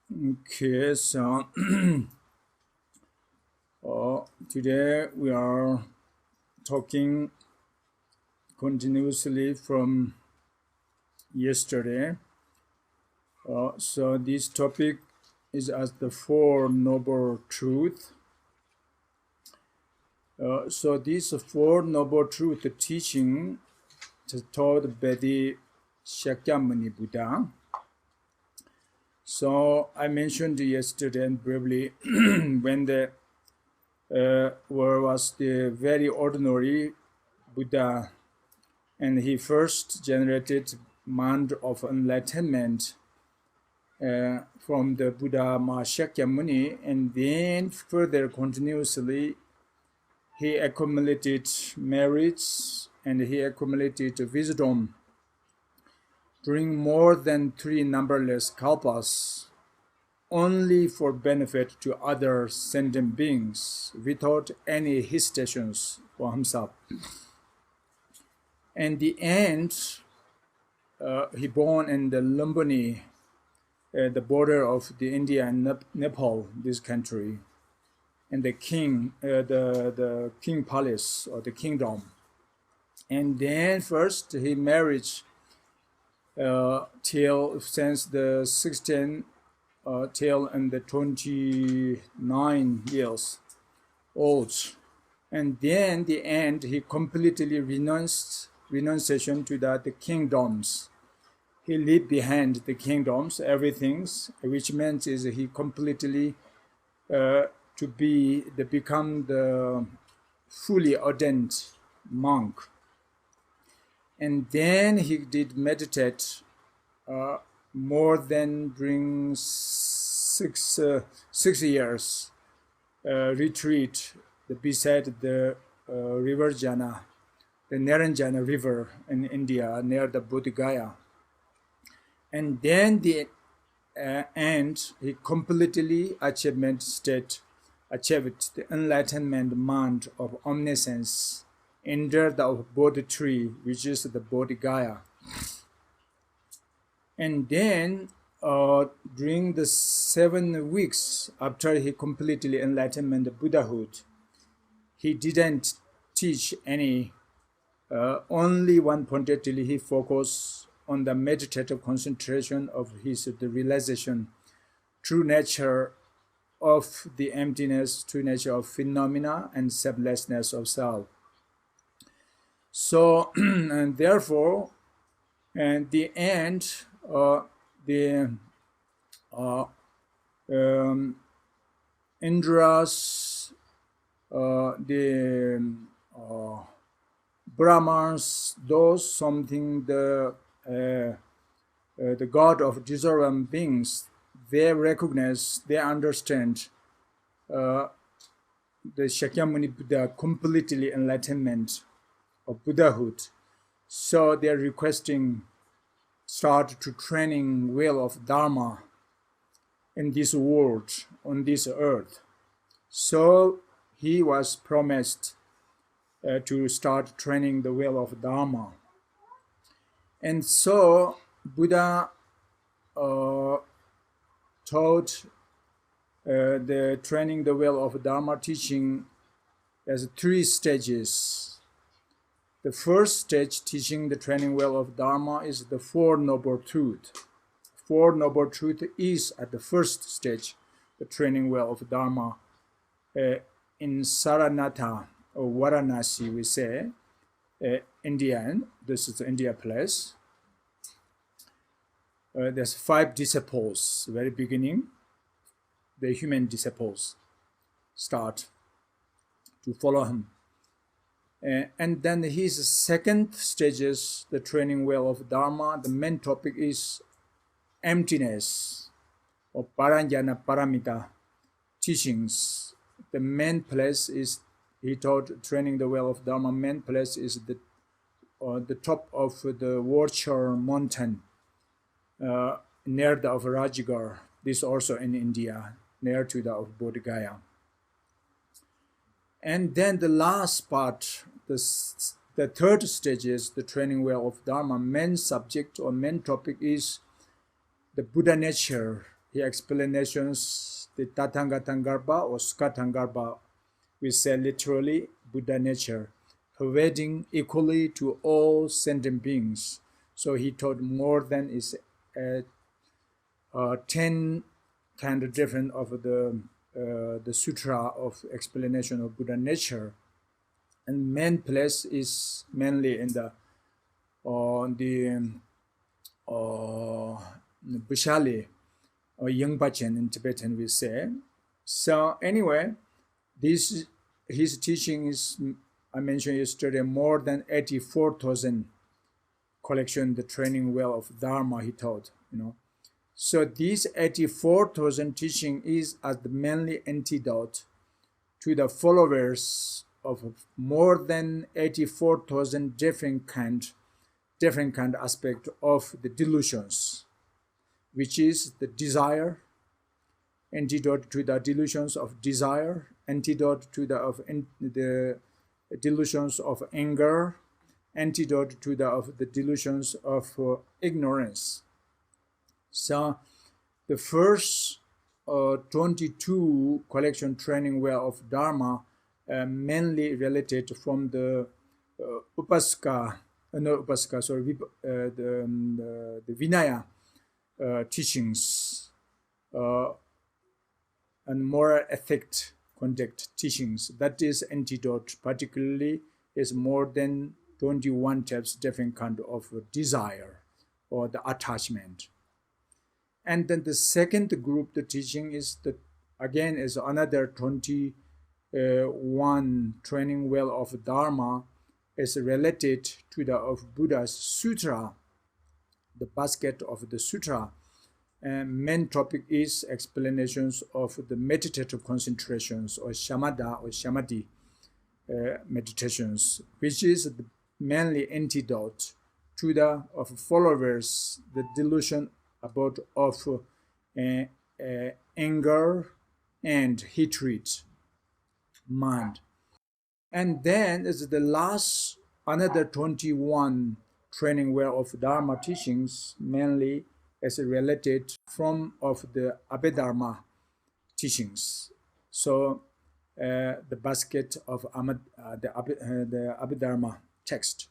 Okay, so today we are talking continuously from yesterday. So this topic is as the Four Noble Truths. So this Four Noble Truth teaching is taught by the Shakyamuni Buddha. So I mentioned yesterday briefly when the where was the very ordinary Buddha, and he first generated mind of enlightenment from the Buddha Shakyamuni, and then further continuously he accumulated merits and he accumulated wisdom during more than 3 numberless kalpas, only for benefit to other sentient beings without any hesitations for himself. In the end, he born in the Lumbini, the border of the India and Nepal, this country, and the king palace or the kingdom. And then first he married till since the 16 till and the 29 years old, and then the end he completely renunciation to the kingdoms. He left behind the kingdoms, everything, which meant is he completely become the fully ordained monk. And then he did meditate more than during 6 years retreat beside the river Jana, the Naranjana river in India near the Bodh Gaya. And then the end, he completely achieved the enlightenment mind of omniscience under the Bodhi tree, which is the Bodh Gaya. And then during the 7 weeks after he completely enlightenment Buddhahood, he didn't teach any, only one pointedly he focused on the meditative concentration of the realization, true nature of the emptiness, true nature of phenomena, and selflessness of self. So, and therefore, at the end, Indras, the Brahmans, those something the God of deserving beings, they recognize, they understand the Shakyamuni Buddha completely enlightenment of Buddhahood. So they're requesting start to training wheel of Dharma in this world, on this earth. So he was promised to start training the wheel of Dharma. And so Buddha taught the training the wheel of Dharma teaching as 3 stages. The first stage teaching the training wheel of Dharma is the Four Noble Truths. Four Noble Truths is at the first stage, the training wheel of Dharma. In Saranatha or Varanasi, we say, Indian, this is the India place. There's 5 disciples, very beginning, the human disciples start to follow him. And then his second stage is the training wheel of Dharma. The main topic is emptiness or Paranjana Paramita teachings. The main place is, he taught training the wheel of Dharma, main place is the top of the Warchar mountain near the of Rajgarh. This also in India, near to the of Bodh Gaya. And then the last part, the third stage is the training wheel of Dharma. Main subject or main topic is the Buddha nature he explanations the Tathagatangarba or Skatangarba, we say literally Buddha nature, pervading equally to all sentient beings. So he taught more than is 10 kind of different of the sutra of explanation of Buddha nature, and main place is mainly in the Bishali or Yingpachen in Tibetan we say. So anyway, this his teaching is, I mentioned yesterday, more than 84,000 collection, the training well of Dharma he taught, So this 84,000 teaching is as the mainly antidote to the followers of more than 84,000 different kind aspect of the delusions, which is the desire, antidote to the delusions of desire, antidote to the delusions of anger, antidote to the delusions of ignorance. So the first 22 collection training way of Dharma mainly related from the the Vinaya teachings and moral ethic conduct teachings. That is antidote, particularly is more than 21 types different kind of desire or the attachment. And then the second group, the teaching is again is another 21 training well of Dharma is related to the of Buddha's sutra, the basket of the sutra. And main topic is explanations of the meditative concentrations or shamatha or samadhi meditations, which is mainly antidote to the of followers the delusion about of anger and hatred mind. And then is the last another 21 training way of Dharma teachings, mainly as related from of the Abhidharma teachings. So the basket of the Abhidharma text.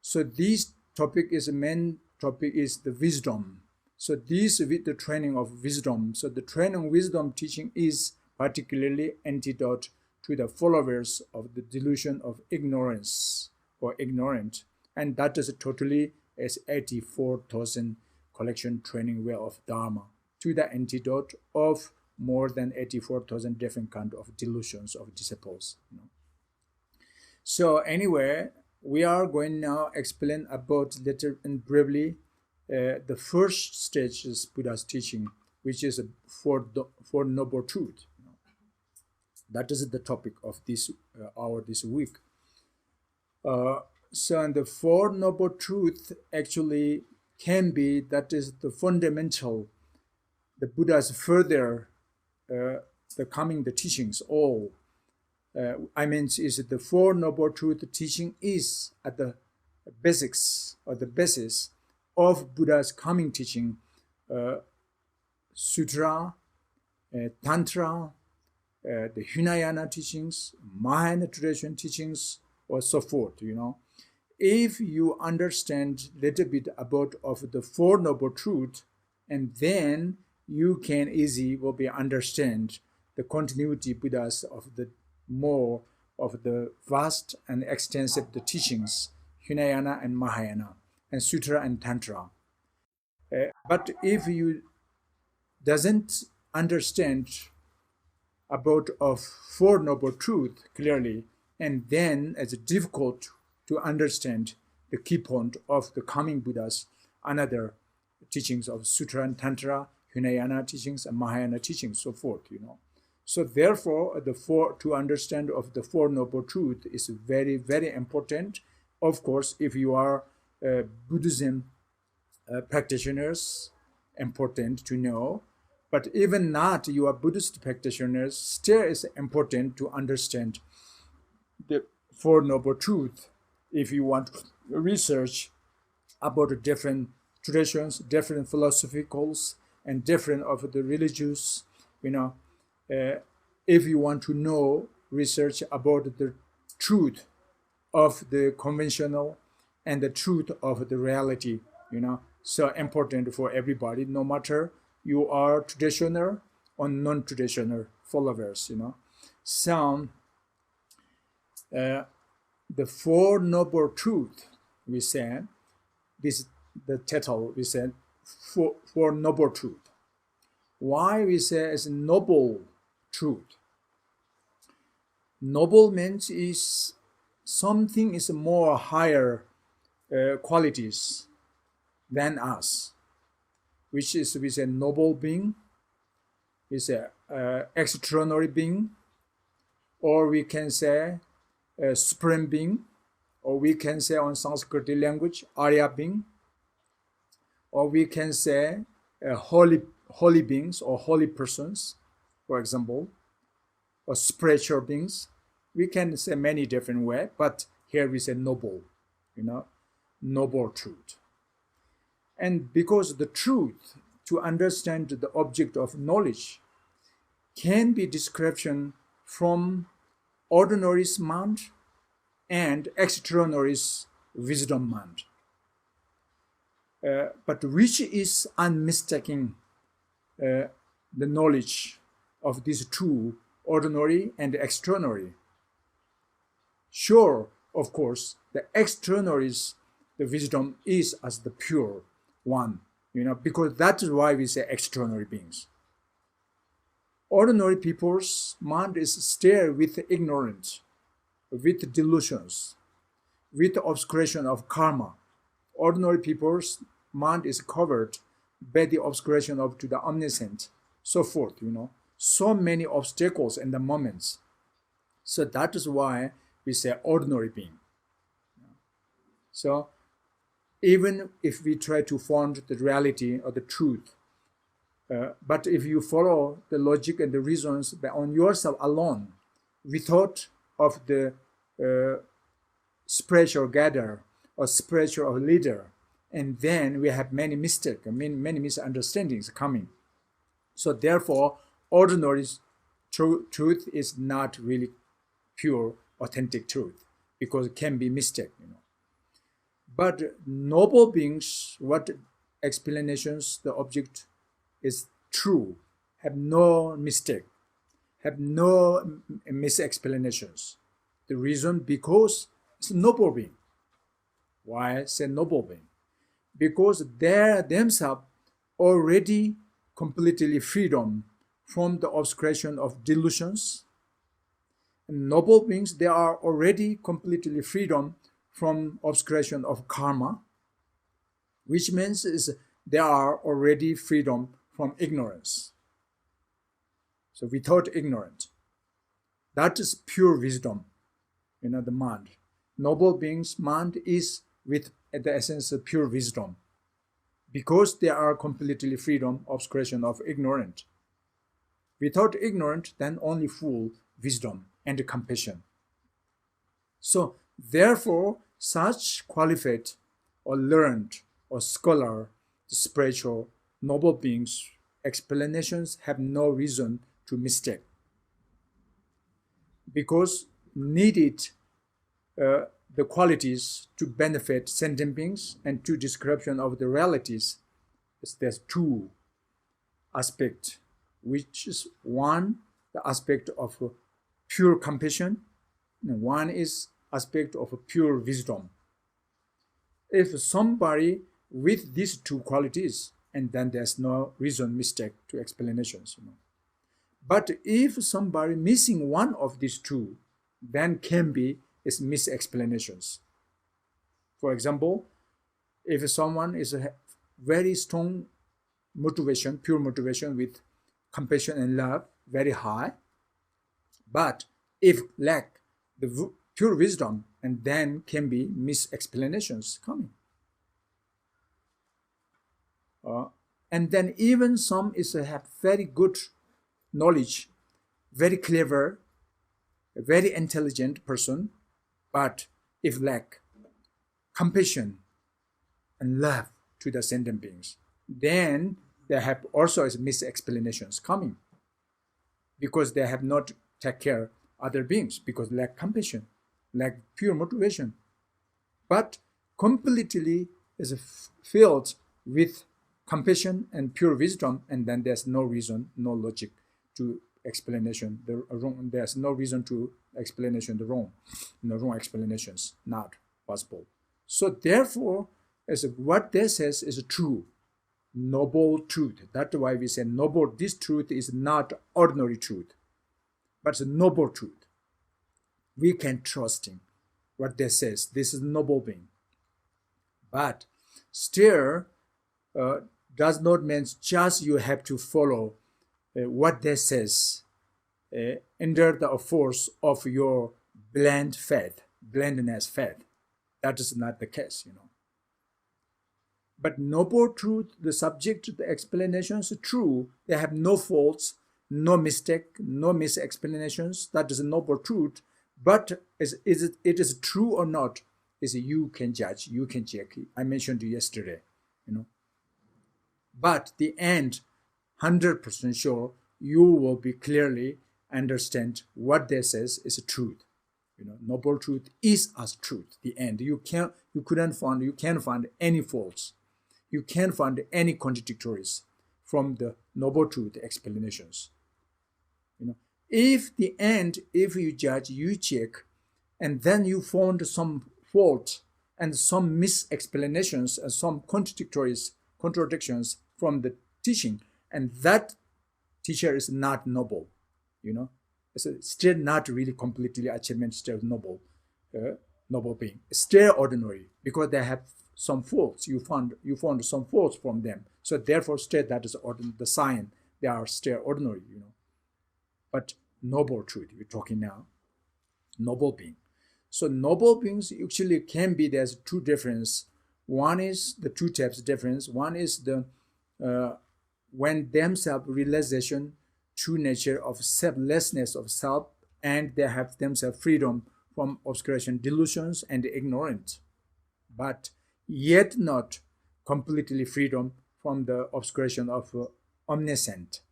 So this topic is the main topic is the wisdom. So this with the training of wisdom. So the training wisdom teaching is particularly antidote to the followers of the delusion of ignorance or ignorant. And that is totally as 84,000 collection training way of Dharma to the antidote of more than 84,000 different kind of delusions of disciples. So anyway, we are going now explain about later and briefly the first stage is Buddha's teaching, which is Four Noble Truth. That is the topic of this hour this week. So and the Four Noble Truth actually can be, that is the fundamental, the Buddha's further the coming the teachings all. Is the Four Noble Truth teaching is at the basics or the basis of Buddha's coming teaching, Sutra, Tantra, the Hinayana teachings, Mahayana tradition teachings, or so forth. If you understand a little bit about of the Four Noble Truth, and then you can easily will be understand the continuity Buddhas of the more of the vast and extensive the teachings, Hinayana and Mahayana, and Sutra and Tantra. But if you doesn't understand about of Four Noble Truth clearly, and then it's difficult to understand the key point of the coming Buddhas, another teachings of Sutra and Tantra, Hinayana teachings, and Mahayana teachings, so forth. So therefore, to understand of the Four Noble Truth is very, very important. Of course, if you are Buddhism practitioners, important to know. But even not you are Buddhist practitioners, still is important to understand the Four Noble Truth if you want to research about the different traditions, different philosophicals, and different of the religious, if you want to know, research about the truth of the conventional and the truth of the reality, so important for everybody, no matter you are traditional or non-traditional followers, So, the Four Noble Truths, we said, this the title, we said, Four Noble Truths. Why we say it's noble truth? Noble means is something is more higher qualities than us, which is we say noble being, we say extraordinary being, or we can say supreme being, or we can say on Sanskrit language Arya being, or we can say holy beings or holy persons, for example, or spiritual beings. We can say many different ways, but here we say noble, noble truth. And because the truth, to understand the object of knowledge, can be description from ordinary mind and extraordinary wisdom mind. But which is unmistaking the knowledge of these two, ordinary and extraordinary. Sure, of course, the extraordinary, the wisdom is as the pure one, because that is why we say extraordinary beings. Ordinary people's mind is still with ignorance, with delusions, with obscuration of karma. Ordinary people's mind is covered by the obscuration of to the omniscient, so forth, so many obstacles and the moments. So that is why we say ordinary being. So even if we try to find the reality or the truth, but if you follow the logic and the reasons on yourself alone, without of the spiritual gatherer or spiritual leader, and then we have many mistakes, many misunderstandings coming. So therefore, ordinary truth is not really pure, authentic truth, because it can be mistake. But noble beings, what explanations the object is true, have no mistake, have no misexplanations. The reason, because it's noble being. Why I say noble being? Because they themselves already completely freedom from the obscuration of delusions. And noble beings, they are already completely freedom from obscuration of karma, which means is they are already freedom from ignorance. So without ignorance, that is pure wisdom, the mind. Noble beings' mind is with the essence of pure wisdom, because they are completely freedom obscuration of ignorance. Without ignorance, then only full wisdom and compassion. So therefore, such qualified or learned or scholar, spiritual, noble beings' explanations have no reason to mistake, because needed the qualities to benefit sentient beings and to description of the realities. There's two aspects, which is one, the aspect of pure compassion, and one is aspect of pure wisdom. If somebody with these two qualities, and then there's no reason mistake to explanations. But if somebody missing one of these two, then can be is misexplanations. For example, if someone is a very strong motivation, pure motivation with compassion and love, very high, but if lack the pure wisdom, and then can be misexplanations coming. And then even some is have very good knowledge, very clever, a very intelligent person, but if lack compassion and love to the sentient beings, then they have also as misexplanations coming because they have not take care other beings because lack compassion, lack pure motivation. But completely is filled with compassion and pure wisdom, and then there's no reason, no logic to explanation. There's no reason to explanation the wrong explanations, not possible. So therefore, as what they says is true, noble truth. That's why we say noble. This truth is not ordinary truth, but it's a noble truth. We can trust in what they says. This is noble being. But still, does not mean just you have to follow what they says under the force of your blendness faith. That is not the case, But noble truth, the subject, the explanations, true. They have no faults, no mistake, no misexplanations. That is a noble truth. But it is true or not, is you can judge, you can check. I mentioned yesterday, But the end, 100% sure, you will be clearly understand what they says is a truth. Noble truth is as truth. The end. You can't find any faults. You can't find any contradictories from the noble truth explanations. If the end, if you judge, you check, and then you found some fault and some misexplanations and some contradictions from the teaching, and that teacher is not noble, It's still not really completely achievement, still noble being. It's still ordinary because they have some faults. You found some faults from them. So therefore, still that is the sign they are still ordinary, But noble truth, we're talking now, noble being. So noble beings actually can be, there's two difference. One is the two types difference. One is the when themselves realization, true nature of selflessness of self, and they have themselves freedom from obscuration, delusions, and ignorance, but yet not completely freedom from the obscuration of omniscient,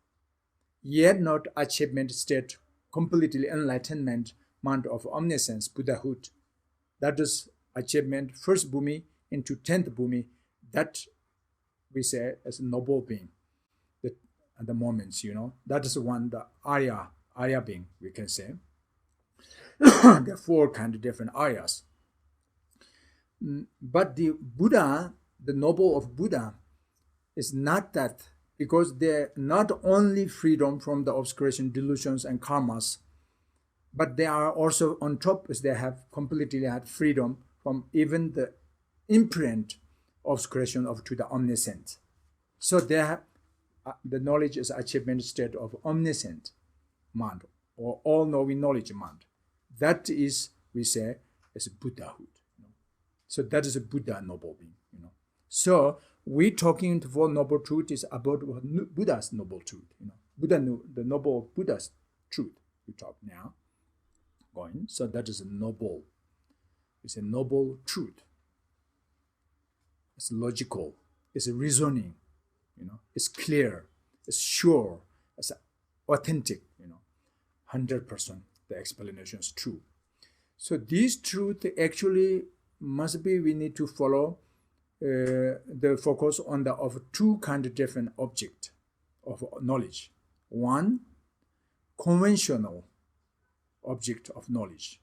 yet not achievement state, completely enlightenment, mind of omniscience, Buddhahood. That is achievement, first bhumi into 10th bhumi, that we say as a noble being. At the moments, that is one, the Arya being, we can say. There are four kind of different Aryas. But the Buddha, the noble of Buddha, is not that, because they're not only freedom from the obscuration, delusions, and karmas, but they are also on top, as they have completely had freedom from even the imprint obscuration to the omniscient. So they have the knowledge is achievement state of omniscient mind, or all-knowing knowledge mind. That is, we say, is Buddhahood. So that is a Buddha noble being. So we talking for noble truth is about Buddha's noble truth. The noble Buddha's truth. We talk now. Going. So that is a noble. It's a noble truth. It's logical. It's reasoning. It's clear, it's sure, it's authentic, 100% the explanation is true. So this truth actually must be, we need to follow the focus on of two kind of different object of knowledge. One, conventional object of knowledge.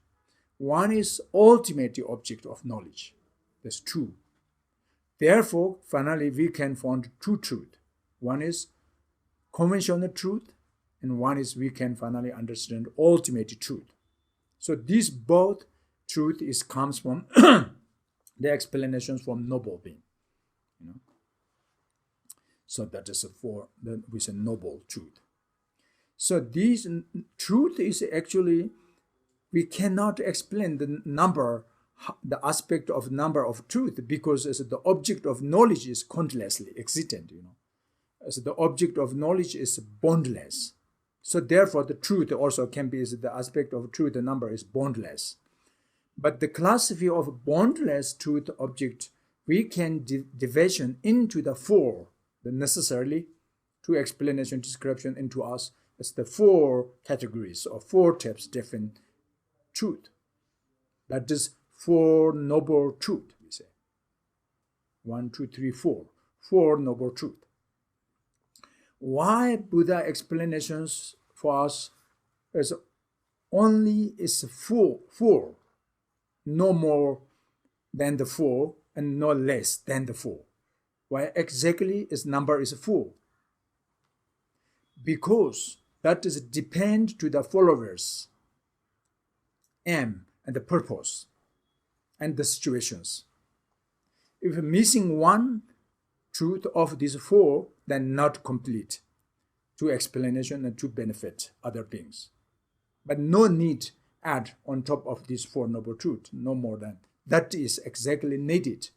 One is ultimate object of knowledge. That's true. Therefore, finally, we can find two truth. One is conventional truth, and one is we can finally understand ultimate truth. So these both truth comes from the explanations from noble being. So that is we say noble truth. So this truth is actually, we cannot explain the aspect of number of truth, because as the object of knowledge is countlessly existent, as the object of knowledge is boundless. So therefore the truth also can be, the aspect of truth, the number is boundless. But the classify of boundless truth object, we can division into the four, the necessarily two explanation description into us as the four categories or four types different truth. That is four noble truth, we say. 1, 2, 3, 4. Four noble truth. Why Buddha explanations for us is only is four, no more than the 4 and no less than the 4. Why exactly its number is 4? Because that is depend to the followers, aim and the purpose and the situations. If missing one truth of these 4, then not complete to explanation and to benefit other beings. But no need add on top of these 4 noble truths, no more than. That is exactly needed,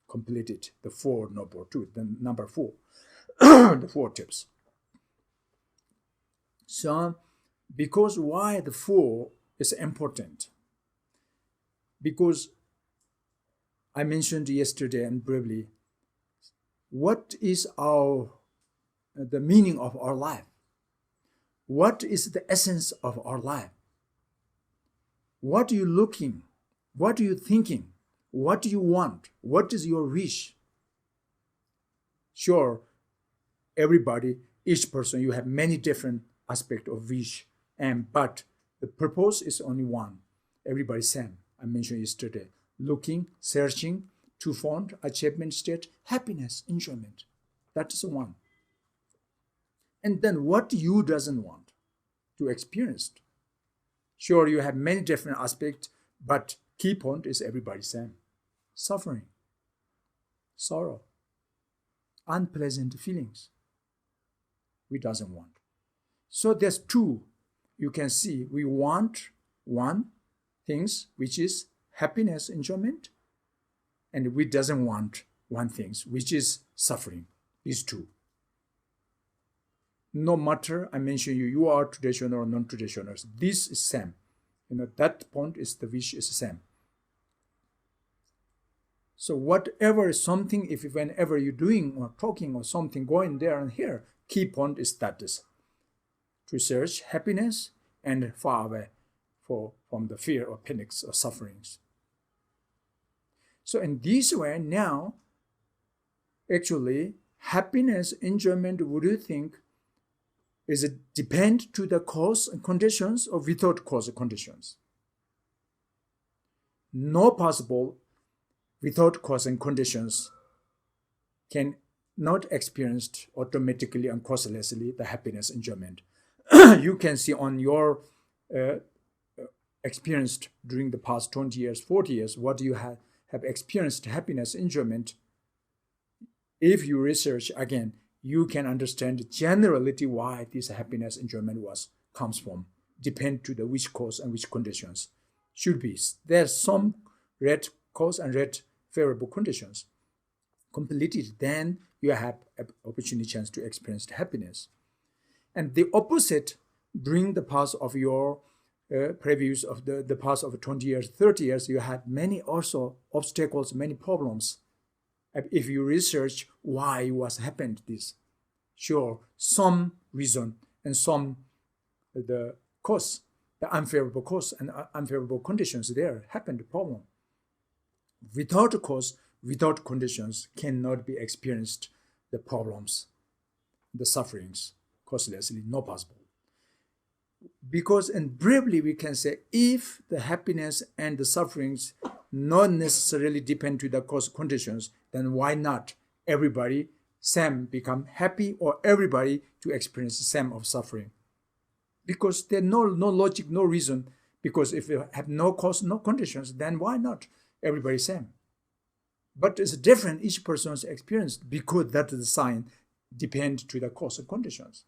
completed, the 4 noble truths, the number 4, the 4 tips. So, because why the 4 is important? Because I mentioned yesterday and briefly, what is the meaning of our life? What is the essence of our life? What are you looking? What are you thinking? What do you want? What is your wish? Sure, everybody, each person, you have many different aspects of wish, but the purpose is only one. Everybody same. I mentioned yesterday. Looking, searching, to find achievement state, happiness, enjoyment. That is one. And then what you doesn't want to experience. Sure, you have many different aspects, but key point is everybody same. Suffering, sorrow, unpleasant feelings. We doesn't want. So there's 2. You can see we want one things which is happiness, enjoyment, and we doesn't want one thing which is suffering. These 2. No matter I mention you are traditional or non-traditional. This is same. That point is the wish is the same. So whatever is something, if whenever you're doing or talking or something going there and here, key point is that is to search happiness and far away from the fear or panics or sufferings. So in this way now, actually, happiness, enjoyment, would you think, is it depend to the cause and conditions or without cause and conditions? No possible without cause and conditions can not experienced automatically and causelessly the happiness, enjoyment. You can see on your experienced during the past 20 years, 40 years, what you have experienced happiness, enjoyment. If you research again, you can understand the generality why this happiness, enjoyment comes from. Depend to the which cause and which conditions should be. There's some red cause and red favorable conditions. Completed, then you have an opportunity chance to experience the happiness. And the opposite, during the past of your previews of the past of 20 years, 30 years, you had many also obstacles, many problems. If you research why was happened this, sure, some reason and some the cause, the unfavorable cause and unfavorable conditions there happened the problem. Without a cause, without conditions, cannot be experienced the problems, the sufferings, causelessly, not possible. Because, and briefly we can say, if the happiness and the sufferings not necessarily depend to the cause conditions, then why not everybody same become happy or everybody to experience the same of suffering? Because there's no logic, no reason. Because if you have no cause, no conditions, then why not everybody same? But it's different, each person's experience, because that is the sign depend to the cause and conditions.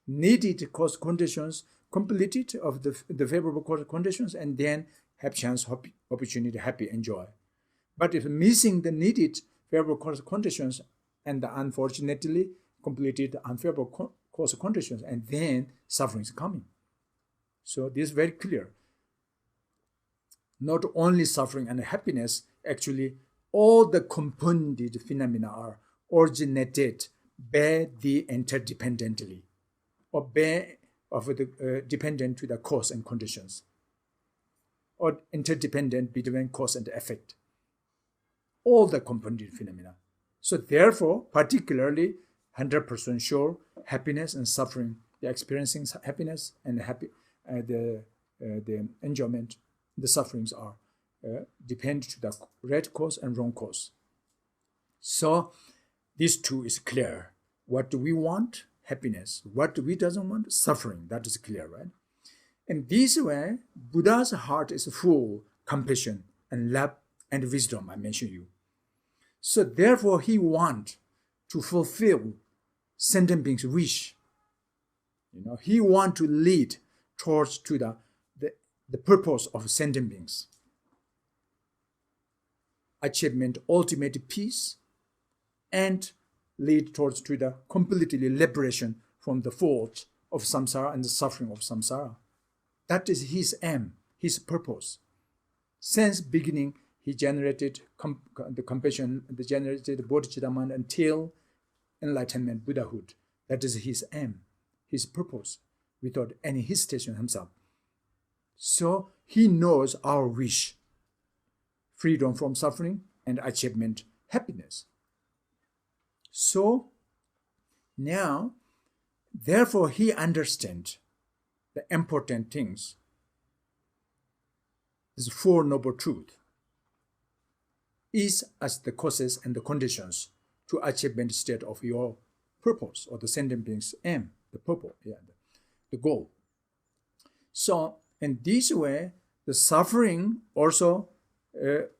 Needed cause conditions completed of the favorable cause conditions, and then have chance, opportunity, happy, enjoy. But if missing the needed favorable cause conditions and unfortunately completed unfavorable cause conditions, and then suffering is coming. So this is very clear. Not only suffering and happiness, actually all the compounded phenomena are originated bear the interdependently, or bear of the dependent to the cause and conditions, or interdependent between cause and effect, all the compounded phenomena. So therefore, particularly 100% sure, happiness and suffering, the experiencing happiness and the enjoyment, the sufferings are depend to the right cause and wrong cause. So these two is clear. What do we want? Happiness. What do we doesn't want? Suffering. That is clear, right? In this way, Buddha's heart is full compassion and love and wisdom, I mentioned you. So therefore, he wants to fulfill sentient beings' wish. He wants to lead towards to the purpose of sentient beings. Achievement, ultimate peace, and lead towards to the completely liberation from the fault of samsara and the suffering of samsara. That is his aim, his purpose. Since beginning, he generated the compassion, the generated bodhicitta mind until enlightenment, Buddhahood. That is his aim, his purpose, without any hesitation himself. So he knows our wish, freedom from suffering and achievement, happiness. So now, therefore, he understands the important things. These Four Noble Truths is as the causes and the conditions to achievement state of your purpose, or the sentient being's aim, the purpose, the goal. So in this way, the suffering also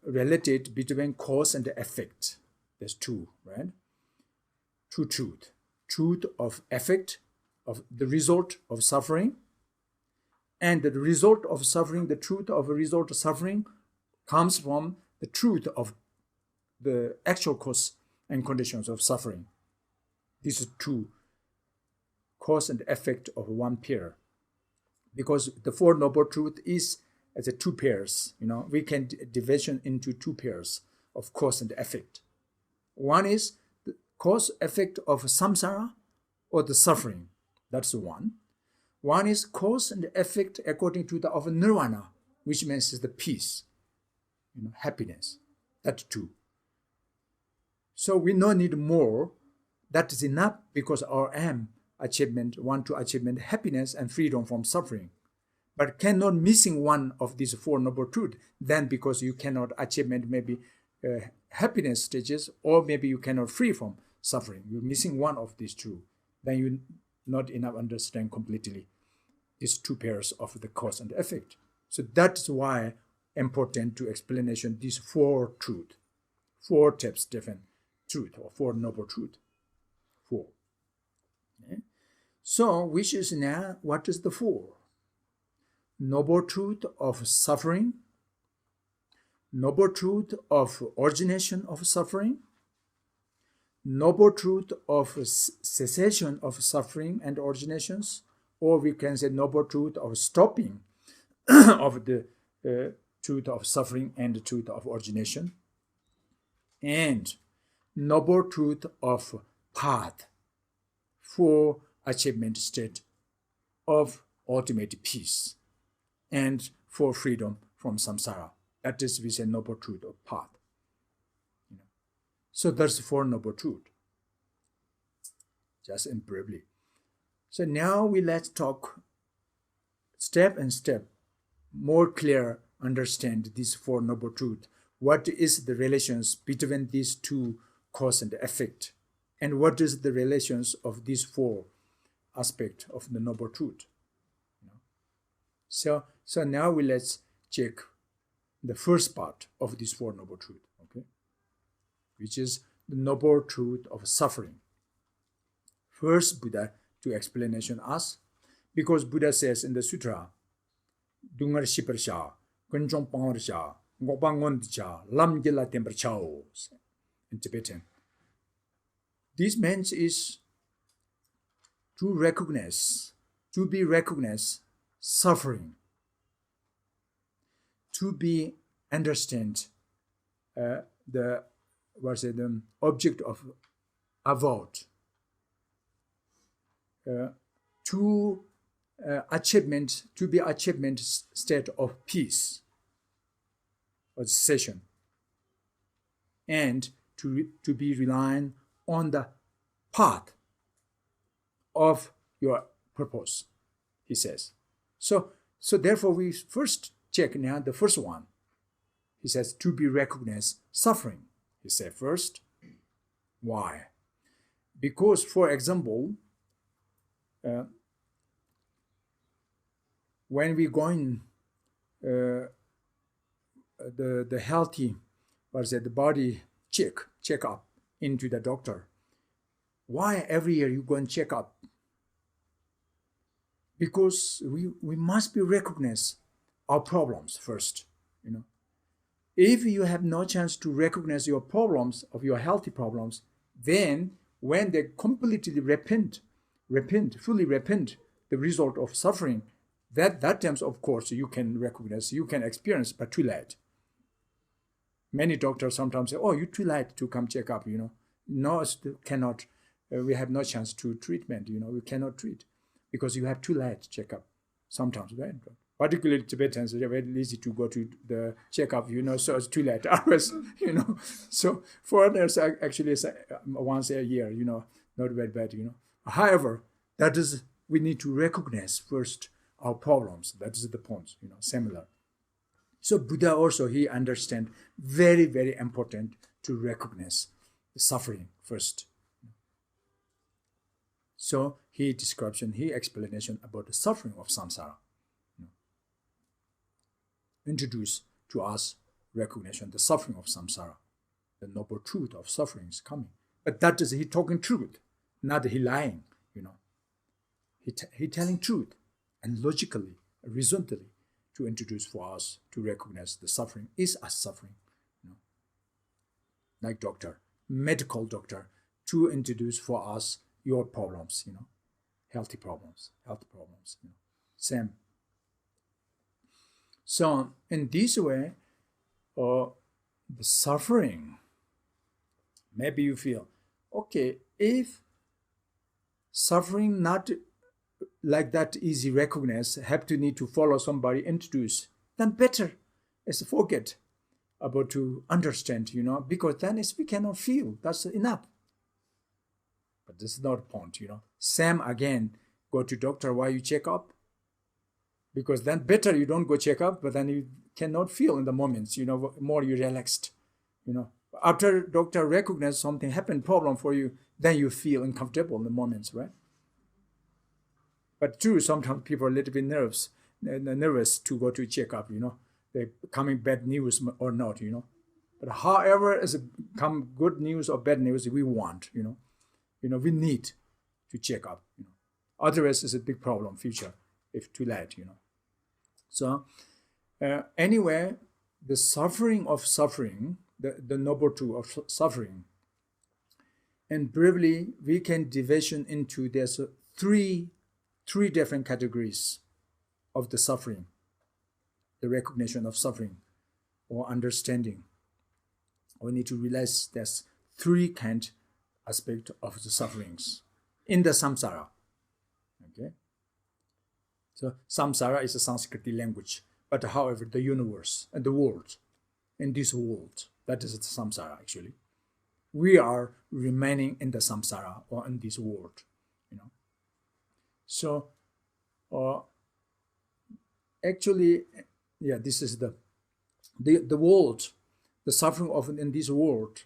related between cause and effect. There's two, right? Two truth. Truth of effect, of the result of suffering, and the result of suffering, the truth of a result of suffering comes from the truth of the actual cause and conditions of suffering. This is two, cause and effect of one pair. Because the Four Noble Truths is as a two pairs. We can division into two pairs of cause and effect. One is the cause effect of samsara, or the suffering. That's one. One is cause and effect according to the of nirvana, which means the peace, happiness. That's two. So we don't need more. That is enough, because our aim, achievement, want to achievement happiness and freedom from suffering. But cannot missing one of these Four Noble Truths, then because you cannot achievement maybe happiness stages, or maybe you cannot free from suffering. You're missing one of these two. Then you not enough understand completely these two pairs of the cause and effect. So that's why important to explanation these four truths, four types different truth, or Four Noble Truths. Four. Okay. So which is now, what is the four? Noble truth of suffering, noble truth of origination of suffering, noble truth of cessation of suffering and originations, or we can say noble truth of stopping of the truth of suffering and the truth of origination, and noble truth of path for achievement state of ultimate peace and for freedom from samsara. That is, we say noble truth of path. So that's the Four Noble Truths, just in briefly. So now let's talk step and step, more clear understand these Four Noble Truths. What is the relations between these two, cause and effect, and what is the relations of these four aspects of the Noble Truth? So now let's check the first part of this Four Noble Truths, okay, which is the Noble Truth of suffering. First, Buddha to explanation us, because Buddha says in the sutra, Dungar Shiparsha, Kunjong Pangarsha, Ngobangondicha, Lam Gila Temperchao, in Tibetan. This means is to be recognized suffering, to be understand the object of avowed, to be achievement state of peace or cessation, and to be relying on the path of your purpose, he says. So therefore we first check now the first one. He says to be recognized suffering. He said first. Why? Because, for example, when we go in the healthy, the body check up into the doctor, why every year you go and check up? Because we must be recognize our problems first. If you have no chance to recognize your problems, of your healthy problems, then when they completely fully repent the result of suffering, that times, of course, you can recognize, you can experience, but too late. Many doctors sometimes say, oh, you're too late to come check up, No, cannot. We have no chance to treatment, we cannot treat because you have too late checkup sometimes, right? Particularly Tibetans, they're very lazy to go to the checkup, so it's too late. Others, So foreigners actually once a year, not very bad, However, that is, we need to recognize first our problems. That is the point, similar. So Buddha also, he understand very, very important to recognize the suffering first. So he describes and he explanation about the suffering of samsara. Introduce to us recognition, the suffering of samsara, the noble truth of suffering is coming. But that is he talking truth, not he lying, He telling truth and logically, reasonably to introduce for us to recognize the suffering is a suffering. Like doctor, medical doctor, to introduce for us your problems, health problems, same. So in this way, the suffering, maybe you feel, okay, if suffering not like that easy recognized, have to need to follow somebody introduce, then better is forget about to understand, because then we cannot feel, that's enough. But this is not the point, Same again, go to doctor, why you check up? Because then better you don't go check up, but then you cannot feel in the moments, more you relaxed, After doctor recognize something happened, problem for you, then you feel uncomfortable in the moments, right? But true, sometimes people are a little bit nervous to go to check up, They coming bad news or not, But however, as it come good news or bad news, we want, we need to check up, Otherwise, it's a big problem future if too late, So anyway, the suffering of suffering, the noble truth of suffering, and briefly we can division into there's three different categories of the suffering, the recognition of suffering or understanding. We need to realize there's three kind aspect of the sufferings in the samsara. Okay. So samsara is a Sanskrit language, but however, the universe and the world, in this world, that is the samsara actually. We are remaining in the samsara or in this world, So, actually, this is the world, the suffering of in this world.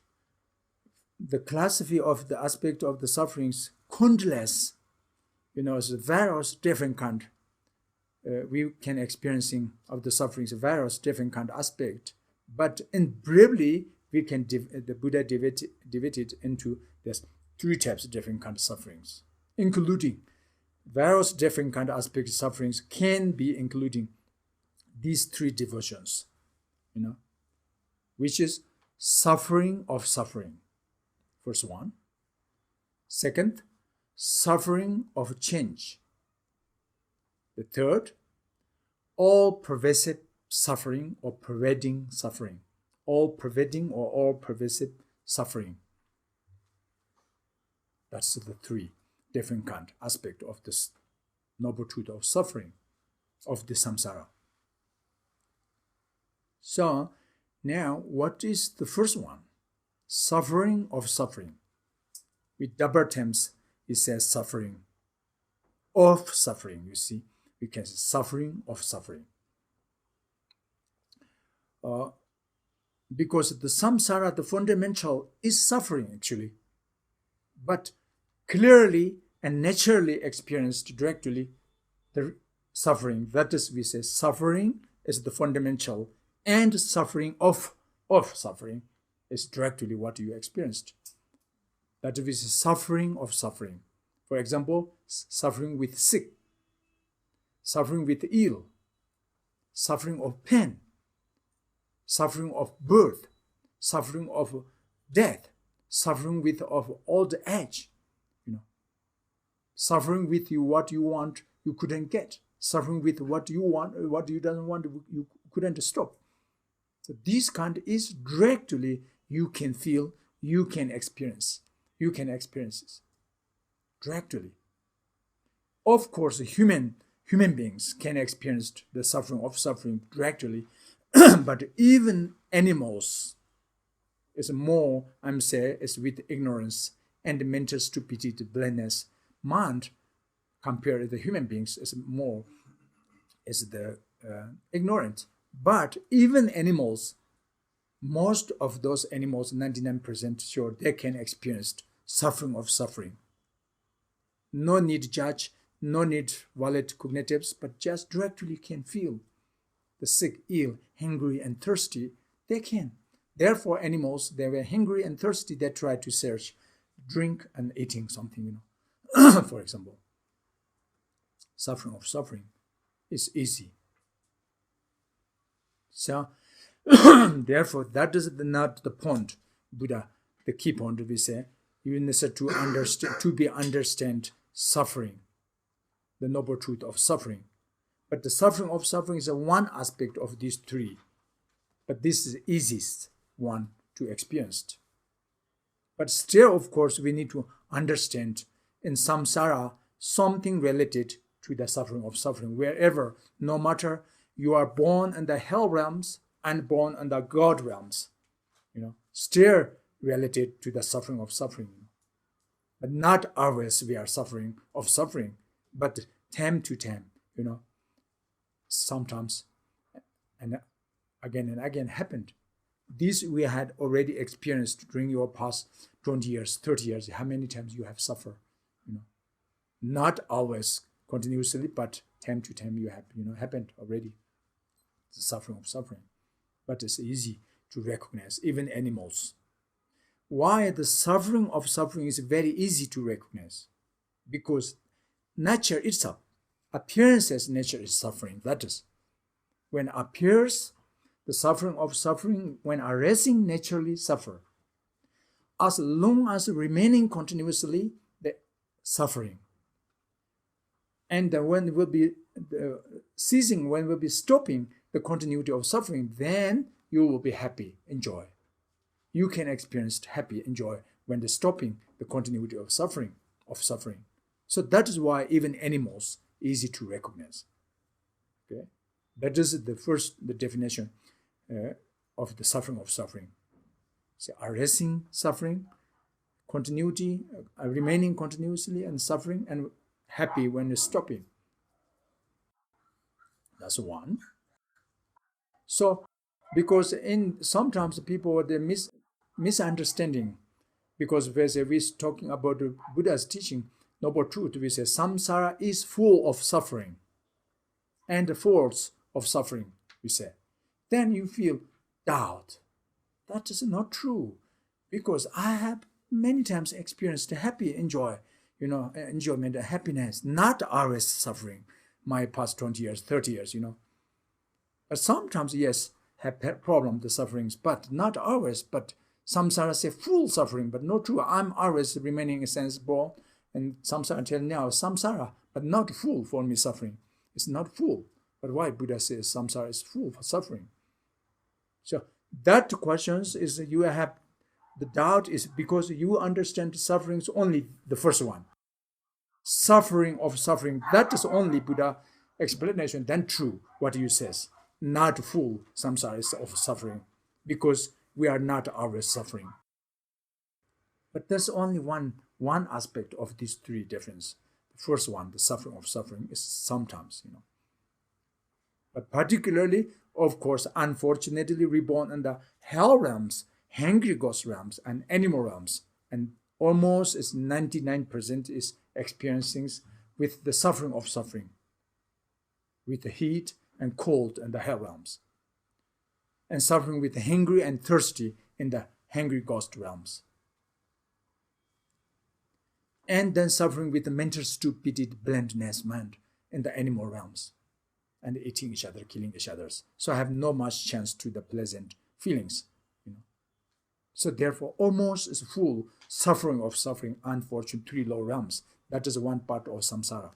The classify of the aspect of the sufferings countless, it's various different kind. We can experiencing of the sufferings various different kind of aspect, but in briefly we can the Buddha divided into there's three types of different kind of sufferings, including various different kind of aspects of sufferings can be including these three divisions, which is suffering of suffering, first one. Second, suffering of change. The third, all pervasive suffering or pervading suffering, all pervading or all pervasive suffering. That's the three. different kind aspect of this noble truth of suffering, of the samsara. So now, what is the first one? Suffering of suffering. With double terms, it says suffering of suffering. You see, we can say suffering of suffering. Because the samsara, the fundamental, is suffering actually, but clearly and naturally experienced directly the suffering. That is, we say suffering is the fundamental, and suffering of suffering is directly what you experienced. That is suffering of suffering. For example, suffering with sick, suffering with ill, suffering of pain, suffering of birth, suffering of death, suffering with of old age, suffering with you what you want you couldn't get, suffering with what you want, what you don't want you couldn't stop. So this kind is directly you can feel, you can experience it directly. Of course, human beings can experience the suffering of suffering directly, but even animals is more, I'm saying, is with ignorance and mental stupidity, blindness, mind, compared to the human beings is more, is the ignorant. But even animals, most of those animals, 99% sure, they can experience suffering of suffering. No need judge, no need valid cognitives, but just directly can feel the sick, ill, hungry, and thirsty. They can. Therefore, animals, they were hungry and thirsty, they try to search, drink and eating something, for example. Suffering of suffering is easy. So, therefore, that is not the point, Buddha, the key point we say, you necessary to understand suffering, the noble truth of suffering. But the suffering of suffering is one aspect of these three. But this is the easiest one to experience. But still, of course, we need to understand in samsara something related to the suffering of suffering. Wherever, no matter you are born in the hell realms and born in the God realms, still related to the suffering of suffering. But not always we are suffering of suffering, but time to time, sometimes and again happened. This we had already experienced during your past 20 years, 30 years, how many times you have suffered, Not always continuously, but time to time you have, happened already. The suffering of suffering. But it's easy to recognize, even animals. Why the suffering of suffering is very easy to recognize? Because nature itself, appearances nature is suffering. That is, when appears the suffering of suffering, when arising naturally suffer. As long as remaining continuously, the suffering. And when it will be ceasing, when it will be stopping the continuity of suffering, then you will be happy, enjoy. You can experience happy, enjoy when the stopping the continuity of suffering. So that is why even animals easy to recognize. Okay, that is the definition of the suffering of suffering. So arising suffering, continuity, remaining continuously and suffering, and happy when it's stopping. That's one. So, because sometimes people they misunderstanding, because we're talking about the Buddha's teaching, noble truth, we say samsara is full of suffering, and the force of suffering, we say. Then you feel doubt. That is not true, because I have many times experienced happy enjoyment, happiness, not always suffering. My past 20 years, 30 years, But sometimes, yes, have problem, the sufferings, but not always. But samsara say full suffering, but not true. I'm always remaining sensible, and samsara until now, samsara, but not full for me suffering. It's not full. But why Buddha says samsara is full for suffering? So that questions is you have the doubt is because you understand sufferings only the first one. suffering of suffering. That is only Buddha explanation, then true what you says. Not full samsara is of suffering, because we are not always suffering. But there's only one aspect of these three differences. The first one, the suffering of suffering, is sometimes, But particularly, of course, unfortunately, reborn in the hell realms, hungry ghost realms, and animal realms, and almost is 99% is experiencing with the suffering of suffering, with the heat and cold in the hell realms, and suffering with the hungry and thirsty in the hungry ghost realms, and then suffering with the mental stupidity, blindness, mind in the animal realms, and eating each other, killing each other. So I have no much chance to the pleasant feelings. So therefore, almost is full suffering of suffering, unfortunate three low realms. That is one part of samsara,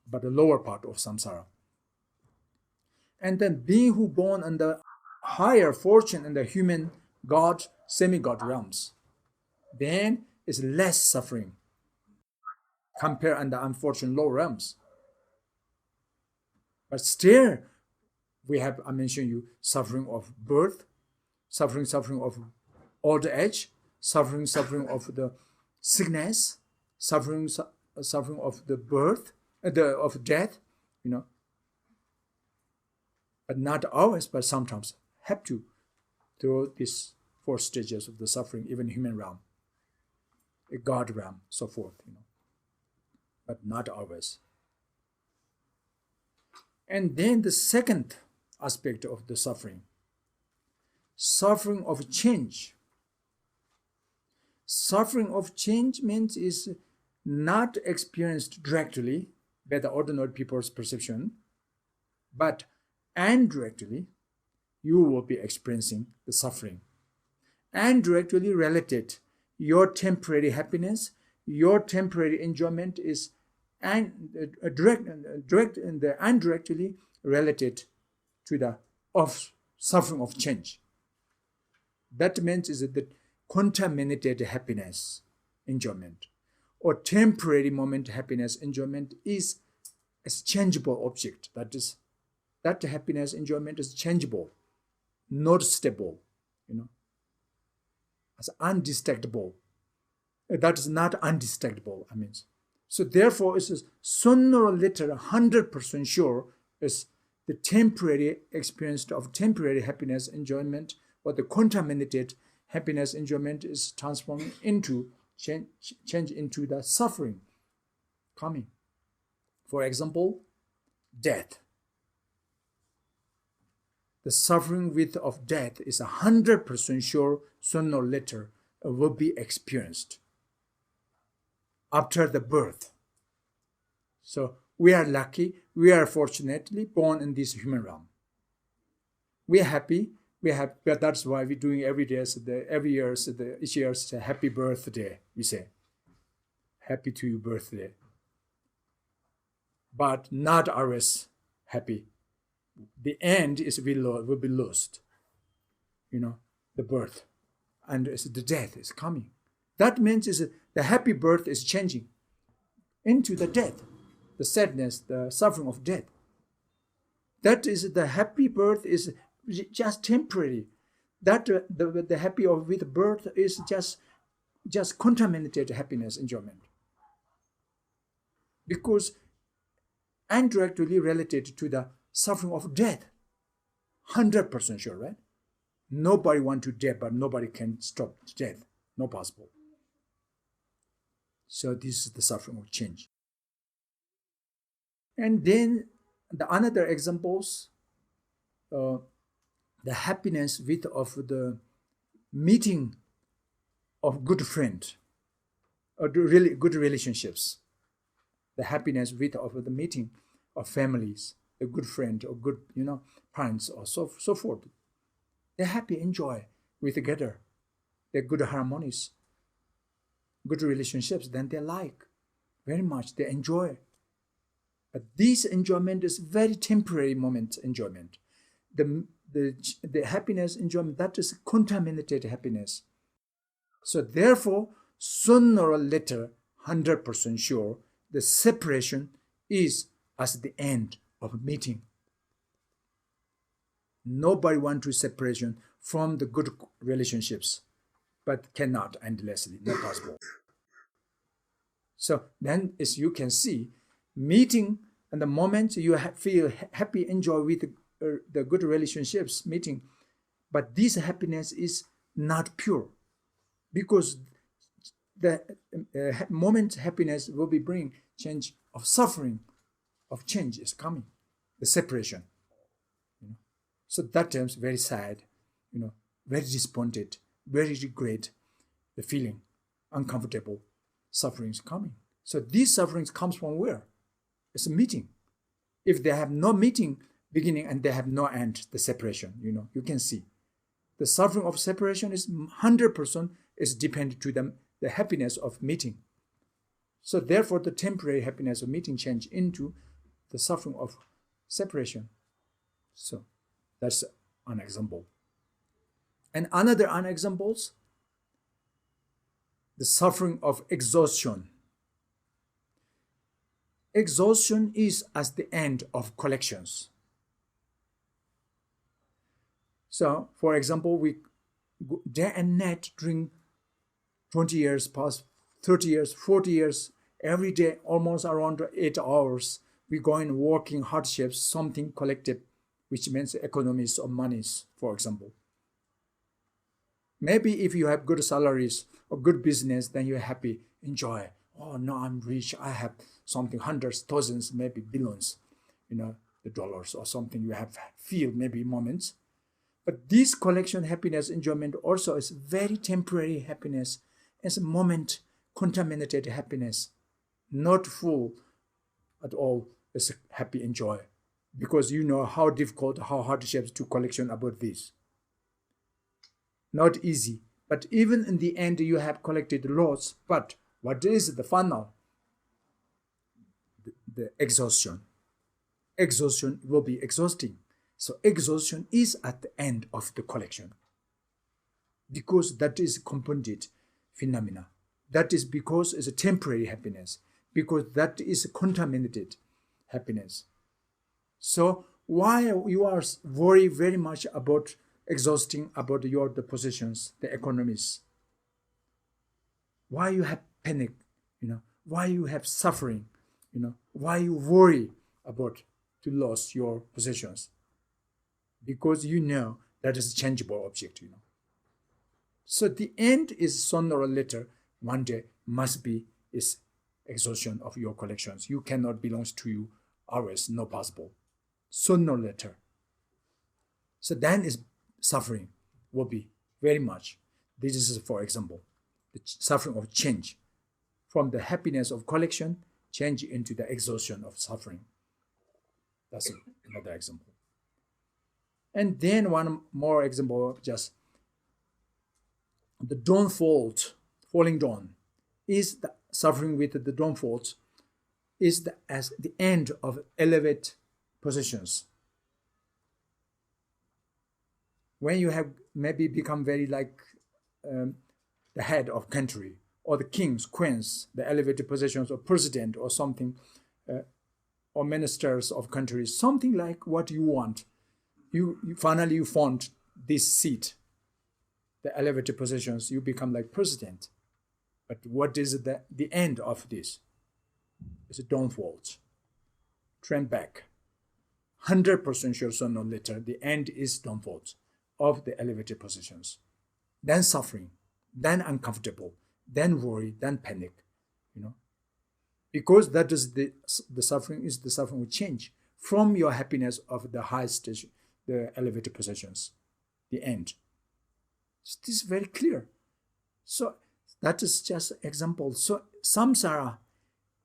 but the lower part of samsara. And then being who born in the higher fortune in the human god, semi-god realms, then is less suffering compared to the unfortunate low realms. But still, we have, I mentioned you, suffering of birth, suffering of old age, suffering of the sickness, suffering of the birth, of death, But not always, but sometimes have to through these four stages of the suffering, even human realm, a God realm, so forth, But not always. And then the second aspect of the suffering of change. Suffering of change means is not experienced directly by the ordinary people's perception, but indirectly you will be experiencing the suffering. Indirectly related, your temporary happiness, your temporary enjoyment is direct and indirectly related to the suffering of change. That means is that the contaminated happiness, enjoyment, or temporary moment happiness, enjoyment is a changeable object. That is, that happiness, enjoyment is changeable, not stable, as undistractable. That is not undistractable, So therefore, it is sooner or later 100% sure is the temporary experience of temporary happiness, enjoyment, or the contaminated happiness, enjoyment is transforming into change into the suffering coming. For example, death. The suffering of death is 100% sure sooner or later will be experienced after the birth. So we are lucky, we are fortunately born in this human realm. We are happy, but that's why we're doing every day, each year is a happy birthday, we say. Happy to your birthday. But not always happy. The end is will be lost. The birth. And the death is coming. That means the happy birth is changing into the death, the sadness, the suffering of death. That is the happy birth is just temporary. That the happy with birth is just contaminated happiness, enjoyment. Because indirectly related to the suffering of death. 100% sure, right? Nobody wants to die, but nobody can stop death. No possible. So this is the suffering of change. And then the another examples, the happiness of the meeting of good friend, or really good relationships. The happiness of the meeting of families, a good friend or good, parents or so forth. They're happy, enjoy with together. They're good harmonies, good relationships. Then they like very much. They enjoy. But this enjoyment is very temporary moment enjoyment. The happiness enjoyment, that is contaminated happiness. So therefore, sooner or later, 100% sure, the separation is as the end of a meeting. Nobody wants to separation from the good relationships, but cannot endlessly, not possible. So then, as you can see, meeting and the moment you feel happy, enjoy with the good relationships, meeting, but this happiness is not pure, because the moment happiness will be bring change of suffering, of change is coming, the separation. So that time's very sad, very disappointed, very regret, the feeling, uncomfortable, sufferings coming. So these sufferings comes from where? It's a meeting. If they have no meeting beginning and they have no end, the separation, you can see. The suffering of separation is 100% is dependent to the happiness of meeting. So therefore, the temporary happiness of meeting change into the suffering of separation. So that's an example. And another examples, the suffering of exhaustion. Exhaustion is as the end of collections. So, for example, we day and night during 20 years, past 30 years, 40 years, every day, almost around 8 hours, we go in working hardships, something collected, which means economies of monies, for example. Maybe if you have good salaries or good business, then you're happy, enjoy. Oh, no, I'm rich. I have something, hundreds, thousands, maybe billions, the dollars or something. You have feel maybe moments. But this collection happiness, enjoyment also is very temporary happiness. It's a moment contaminated happiness, not full at all. It's a happy enjoy, because you know how difficult, how hardships to collection about this. Not easy, but even in the end you have collected lots. But what is the final? The exhaustion. Exhaustion will be exhausting. So exhaustion is at the end of the collection, because that is compounded phenomena. That is because it's a temporary happiness, because that is a contaminated happiness. So why you are worried very much about exhausting about the possessions, the economies? Why you have panic? Why you have suffering? Why you worry about to lose your possessions? Because that is a changeable object. So the end is sooner or later, one day must be is exhaustion of your collections. You cannot belong to you always, no possible. Sooner or later. So then is suffering will be very much. This is, for example, the suffering of change from the happiness of collection, change into the exhaustion of suffering. That's another example. And then one more example, just the downfall, falling down, is the suffering with the downfall, is as the end of elevated positions. When you have maybe become very like the head of country, or the kings, queens, the elevated positions of president or something, or ministers of countries, something like what you want. You finally found this seat, the elevated positions, you become like president. But what is the end of this? It's a downfall. Trend back. 100% sure sooner or later, the end is downfall of the elevated positions. Then suffering, then uncomfortable, then worry, then panic, Because that is the suffering is the suffering will change from your happiness of the high station, the elevated positions, the end. So this is very clear. So that is just example. So samsara,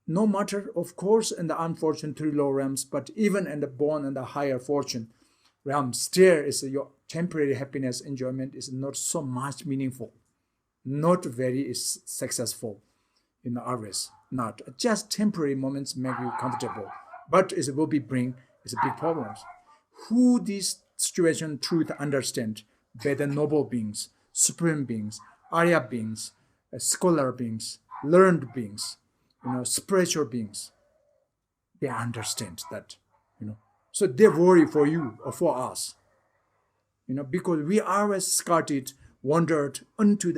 no matter, of course, in the unfortunate three low realms, but even in the born and the higher fortune realm, still is your temporary happiness, enjoyment is not so much meaningful, not very successful in always, not. Just temporary moments make you comfortable, but it will be bring is a big problems. Who this situation truth understand by the noble beings, supreme beings, Arya beings, scholar beings, learned beings, spiritual beings, they understand that, So they worry for you or for us, because we always started, wandered into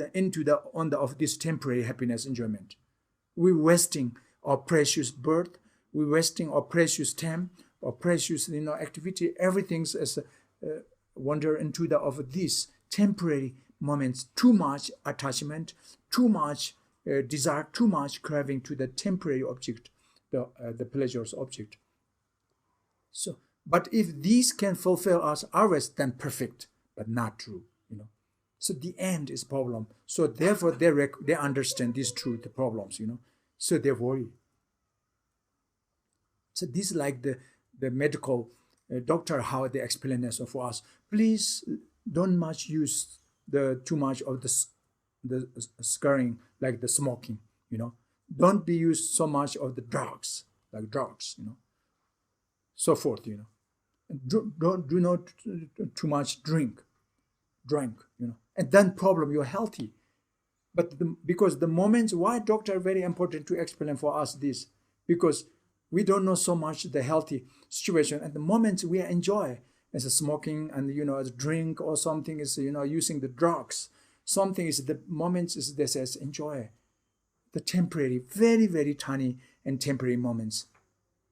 of this temporary happiness enjoyment. We're wasting our precious birth, we're wasting our precious time, our precious, activity, everything's as wander into of these temporary moments, too much attachment, too much desire, too much craving to the temporary object, the pleasures object. So, but if these can fulfill us always, then perfect, but not true, So the end is problem. So therefore they understand this truth, the problems, So they worry. So this is like the medical doctor, how they explain this for us. Please don't much use too much of the scarring, like the smoking, Don't be used so much of the drugs, like drugs, so forth, Do not too much drink, and then problem, you're healthy. But because the moments, why doctor very important to explain for us this, because we don't know so much the healthy situation, and the moments we enjoy as a smoking and as a drink or something is using the drugs, something is the moments is this as enjoy the temporary, very very tiny and temporary moments.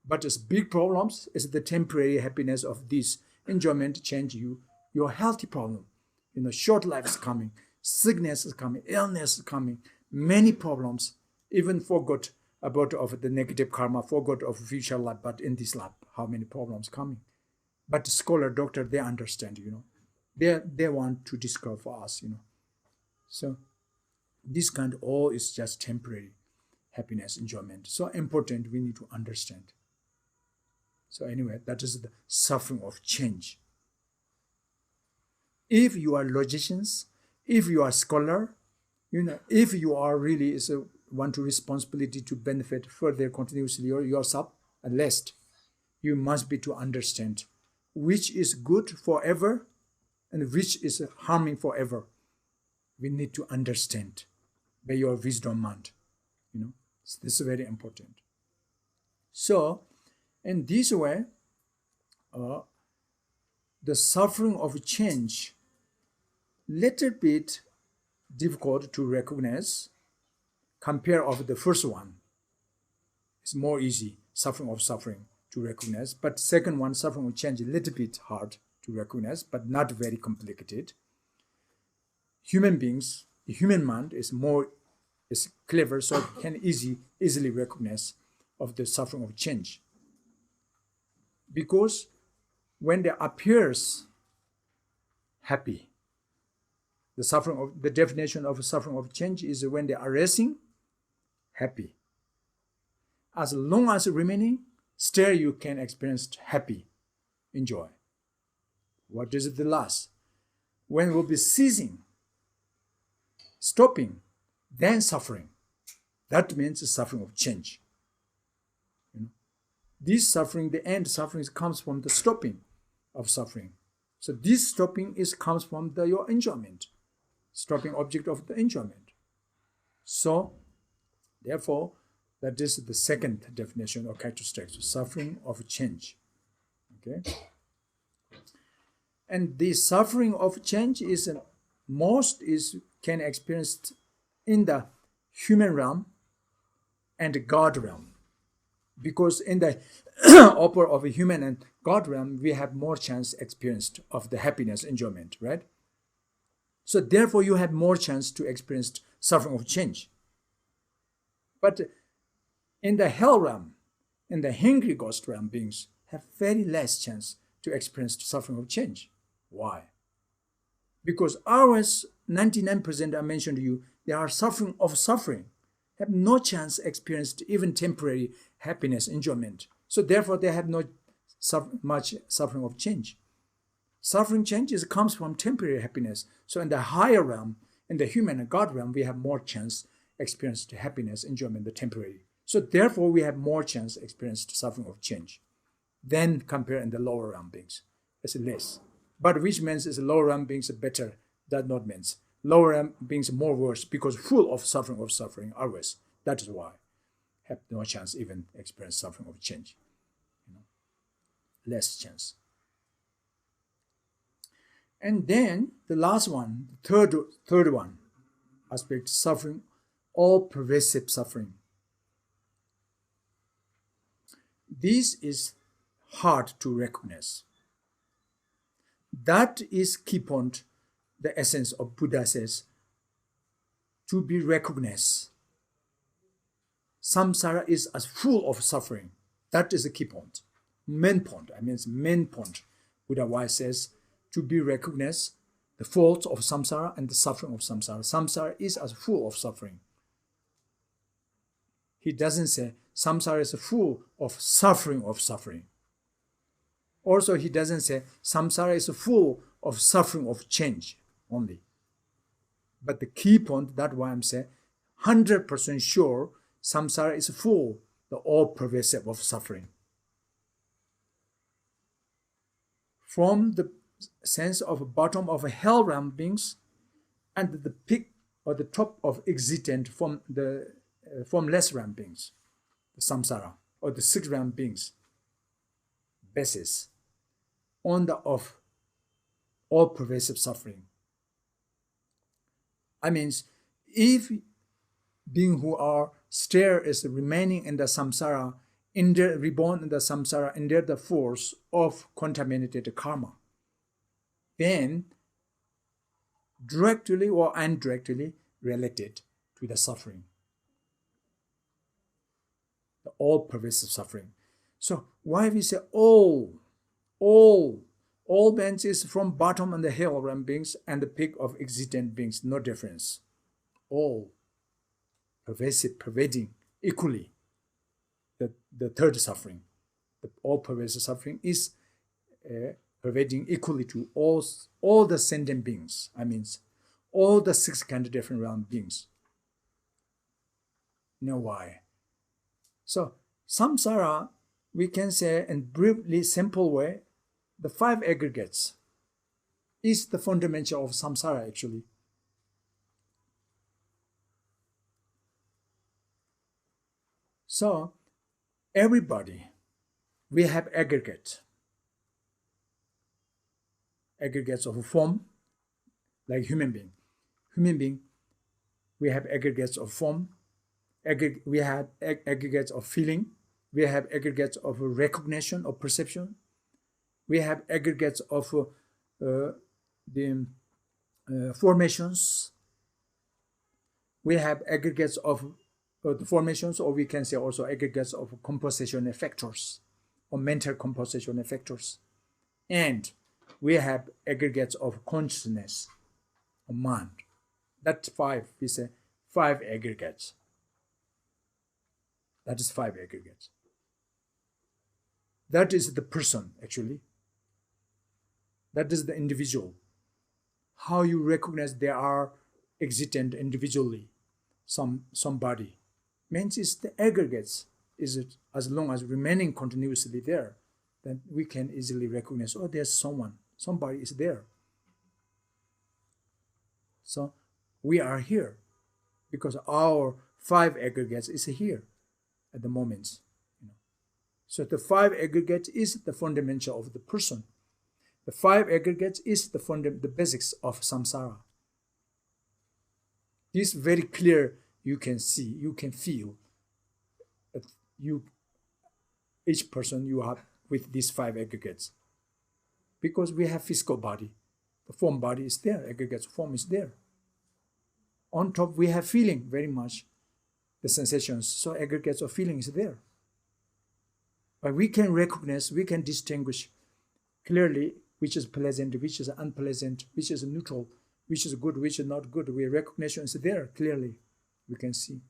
But as big problems is the temporary happiness of this enjoyment change your healthy problem. Short life is coming, sickness is coming, illness is coming, many problems, even forgot about of the negative karma, forgot of future life, but in this life, how many problems coming. But the scholar, doctor, they understand, They want to discover for us, So this kind of all is just temporary happiness, enjoyment. So important, we need to understand. So anyway, that is the suffering of change. If you are logicians, if you are scholar, if you are really want to responsibility to benefit further continuously yourself, at least you must be to understand which is good forever and which is harming forever. We need to understand by your wisdom mind. So this is very important. So in this way, the suffering of change, little bit difficult to recognize compare of the first one. It's more easy, suffering to recognize. But second one, suffering of change, a little bit hard to recognize, but not very complicated. Human beings, the human mind is clever, so it can easily recognize of the suffering of change. Because when there appears happy, the definition of suffering of change is when they are resting, happy. As long as remaining, still you can experience happy, enjoy. What is the last? When it will be ceasing, stopping, then suffering. That means the suffering of change. This suffering, the end suffering comes from the stopping of suffering. So this stopping comes from your enjoyment, stopping object of the enjoyment. So, therefore, that is the second definition or characteristic, suffering of change. Okay, and the suffering of change can experienced in the human realm and God realm. Because in the upper of a human and God realm, we have more chance experienced of the happiness, enjoyment, right? So therefore, you have more chance to experience suffering of change. But in the hell realm, in the hungry ghost realm, beings have very less chance to experience suffering of change. Why? Because ours, 99% I mentioned to you, they are suffering, have no chance experienced even temporary happiness, enjoyment. So therefore, they have not much suffering of change. Suffering change comes from temporary happiness. So in the higher realm, in the human and God realm, we have more chance experienced happiness, enjoyment, the temporary. So therefore, we have more chance experienced suffering of change than compare in the lower realm beings. It's less. But which means is lower realm beings are better. That not means lower realm beings more worse because full of suffering always. That is why. have no chance even experience suffering of change. Less chance. And then the last one, the third one, aspect, suffering, all pervasive suffering. This is hard to recognize. That is key point, the essence of Buddha says, to be recognized. Samsara is as full of suffering. That is the key point. Main point, main point. Buddha wise says, to be recognized, the faults of samsara and the suffering of samsara. Samsara is as full of suffering. He doesn't say samsara is full of suffering of suffering. Also, he doesn't say samsara is full of suffering of change only. But the key point, that's why I'm saying, 100% sure, samsara is full, the all-pervasive of suffering. From the sense of bottom of hell realm beings and the peak or the top of existent from the formless realm beings, the samsara, or the six realm beings, basis on the of all pervasive suffering. If being who are still is remaining in the samsara, reborn in the samsara under the force of contaminated karma, then directly or indirectly related to the suffering, the all-pervasive suffering. So why we say all beings is from bottom and the hell realm beings and the peak of existent beings, no difference. All pervasive, pervading equally. The third suffering, the all-pervasive suffering is pervading equally to all the sentient beings. All the six kind of different realm beings. Now why? So samsara, we can say in briefly simple way, the five aggregates is the fundamental of samsara actually. So everybody, we have aggregates of form, like human being, we have aggregates of form, we have aggregates of feeling, we have aggregates of recognition or perception, we have aggregates of the formations, we have aggregates of the formations, or we can say also aggregates of composition factors or mental composition factors, and we have aggregates of consciousness or mind. That's five. We say five aggregates. That is five aggregates. That is the person actually. That is the individual. How you recognize they are existent individually, somebody. Means it's the aggregates. Is it as long as remaining continuously there, then we can easily recognize, oh, there's somebody is there. So we are here because our five aggregates is here at the moment. So the five aggregates is the fundamental of the person. The five aggregates is the basics of samsara. This is very clear. You can see, you can feel that each person you have with these five aggregates. Because we have physical body. The form body is there, aggregates form is there. On top we have feeling very much, the sensations, so aggregates of feeling is there. But we can recognize, we can distinguish clearly which is pleasant, which is unpleasant, which is neutral, which is good, which is not good. Recognition is there clearly. We can see.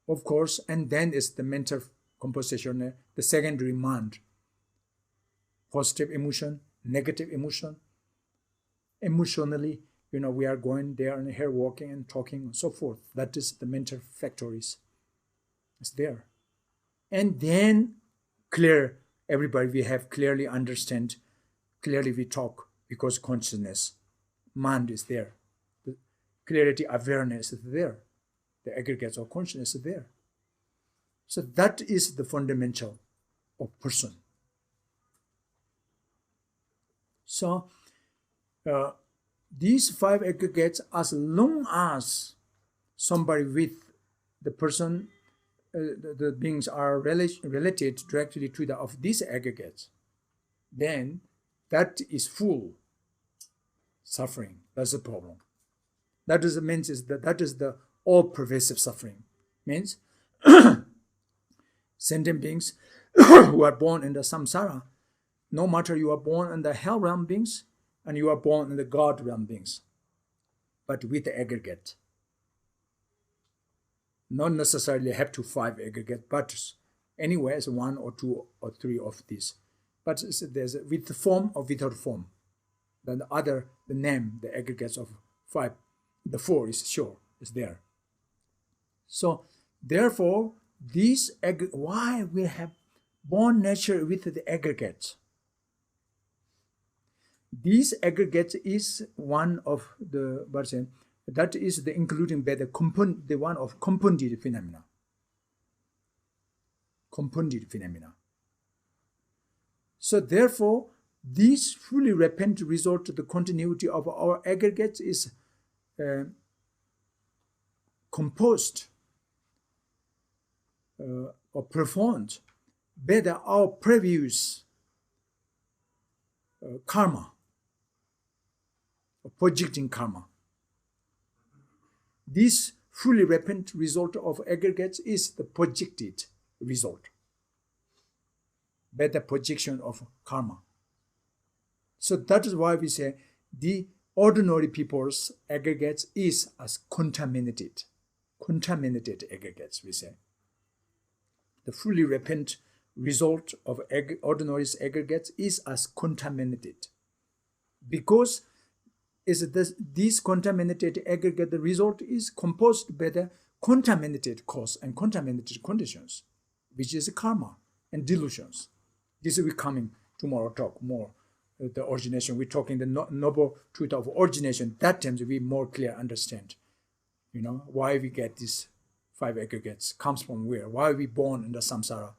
Of course, and then is the mental composition, the secondary mind. Positive emotion, negative emotion. Emotionally, we are going there and here, walking and talking and so forth. That is the mental factories. It's there. And then everybody we have clearly understand, clearly we talk because consciousness, mind is there. Clarity, awareness is there. the aggregates of consciousness there. So that is the fundamental of person. So these 5 aggregates, as long as somebody with the person, the beings are related directly to the of these aggregates, then that is full suffering. That's the problem. That is means is that is the all-pervasive suffering. Means sentient beings who are born in the samsara, no matter you are born in the hell realm beings and you are born in the God realm beings, but with the aggregate. Not necessarily have to 5 aggregate, but anywhere it's 1 or 2 or 3 of these. But there's with the form or without form. Then the name, the aggregates of 5, the 4 is sure, is there. So therefore, why we have born nature with the aggregates? These aggregates is one of the that is the including by the one of compounded phenomena. Compounded phenomena. So therefore, this fully repentant result to the continuity of our aggregates is composed or performed by our previous karma, or projecting karma. This fully repentant result of aggregates is the projected result by the projection of karma. So that is why we say the ordinary people's aggregates is as contaminated aggregates, we say. The fully repentant result of ordinary aggregates is as contaminated, because this contaminated aggregate, the result is composed by the contaminated cause and contaminated conditions, which is karma and delusions. This will be coming tomorrow, talk more. The origination, we're talking the noble truth of origination. That times we more clear understand, why we get these 5 aggregates, comes from where, why we born in the samsara,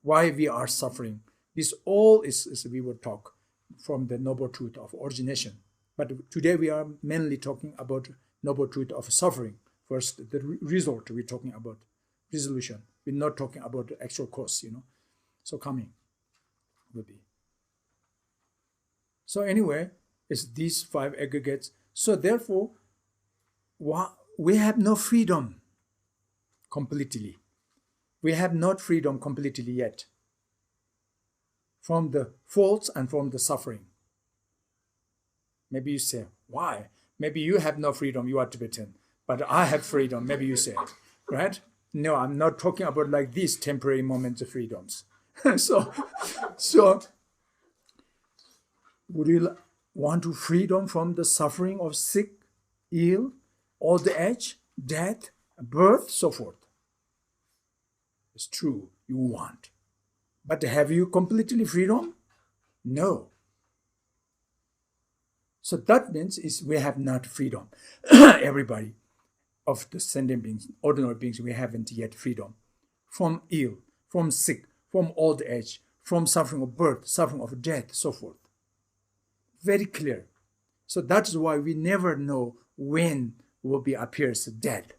why we are suffering. This all is we will talk from the noble truth of origination. But today we are mainly talking about noble truth of suffering. First, the result we're talking about, resolution. We're not talking about the actual cause, So coming will be. So anyway, it's these 5 aggregates. So therefore, we have no freedom completely. We have not freedom completely yet from the faults and from the suffering. Maybe you say, why? Maybe you have no freedom, you are Tibetan, but I have freedom, maybe you say, right? No, I'm not talking about like these temporary moments of freedoms. So would you want to freedom from the suffering of sick, ill, old age, death, birth, so forth? It's true, you want. But have you completely freedom? No. So that means we have not freedom. Everybody of the sentient beings, ordinary beings, we haven't yet freedom from ill, from sick, from old age, from suffering of birth, suffering of death, so forth. Very clear. So that's why we never know when will be appears dead.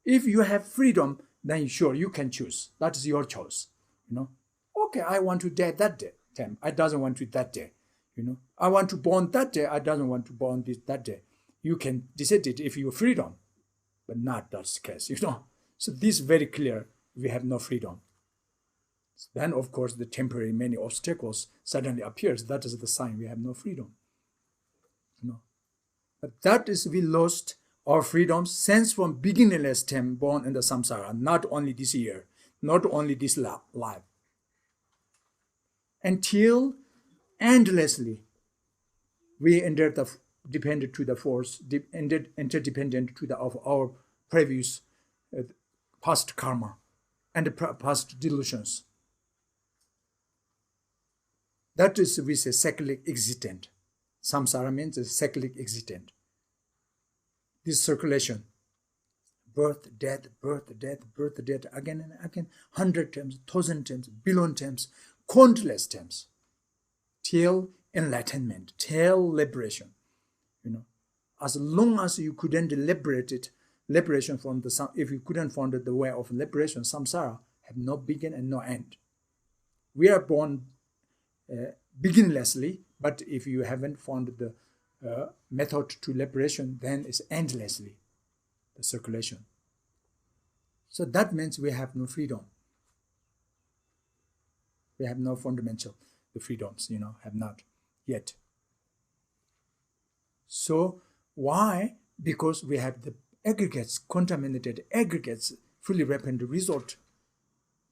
If you have freedom, then sure you can choose. That is your choice. Okay, I want to die that day. I doesn't want to that day. I want to born that day. I doesn't want to born that day. You can decide it if you have freedom, but not that's the case. So this is very clear. We have no freedom. Then, of course, the temporary many obstacles suddenly appears. That is the sign we have no freedom. But that is we lost our freedom since from beginningless time born in the samsara, not only this year, not only this life. Until endlessly, we dependent to the force, interdependent to of our previous past karma and past delusions. That is, we say, cyclic existent. Samsara means a cyclic existent. This circulation birth, death, again and again, 100 times, 1,000 times, billion times, countless times, till enlightenment, till liberation. As long as you couldn't liberation from if you couldn't find the way of liberation, samsara have no begin and no end. We are born beginlessly, but if you haven't found the method to liberation, then it's endlessly the circulation. So that means we have no freedom. We have no fundamental the freedoms, have not yet. So why? Because we have the aggregates, contaminated aggregates, fully repentant result,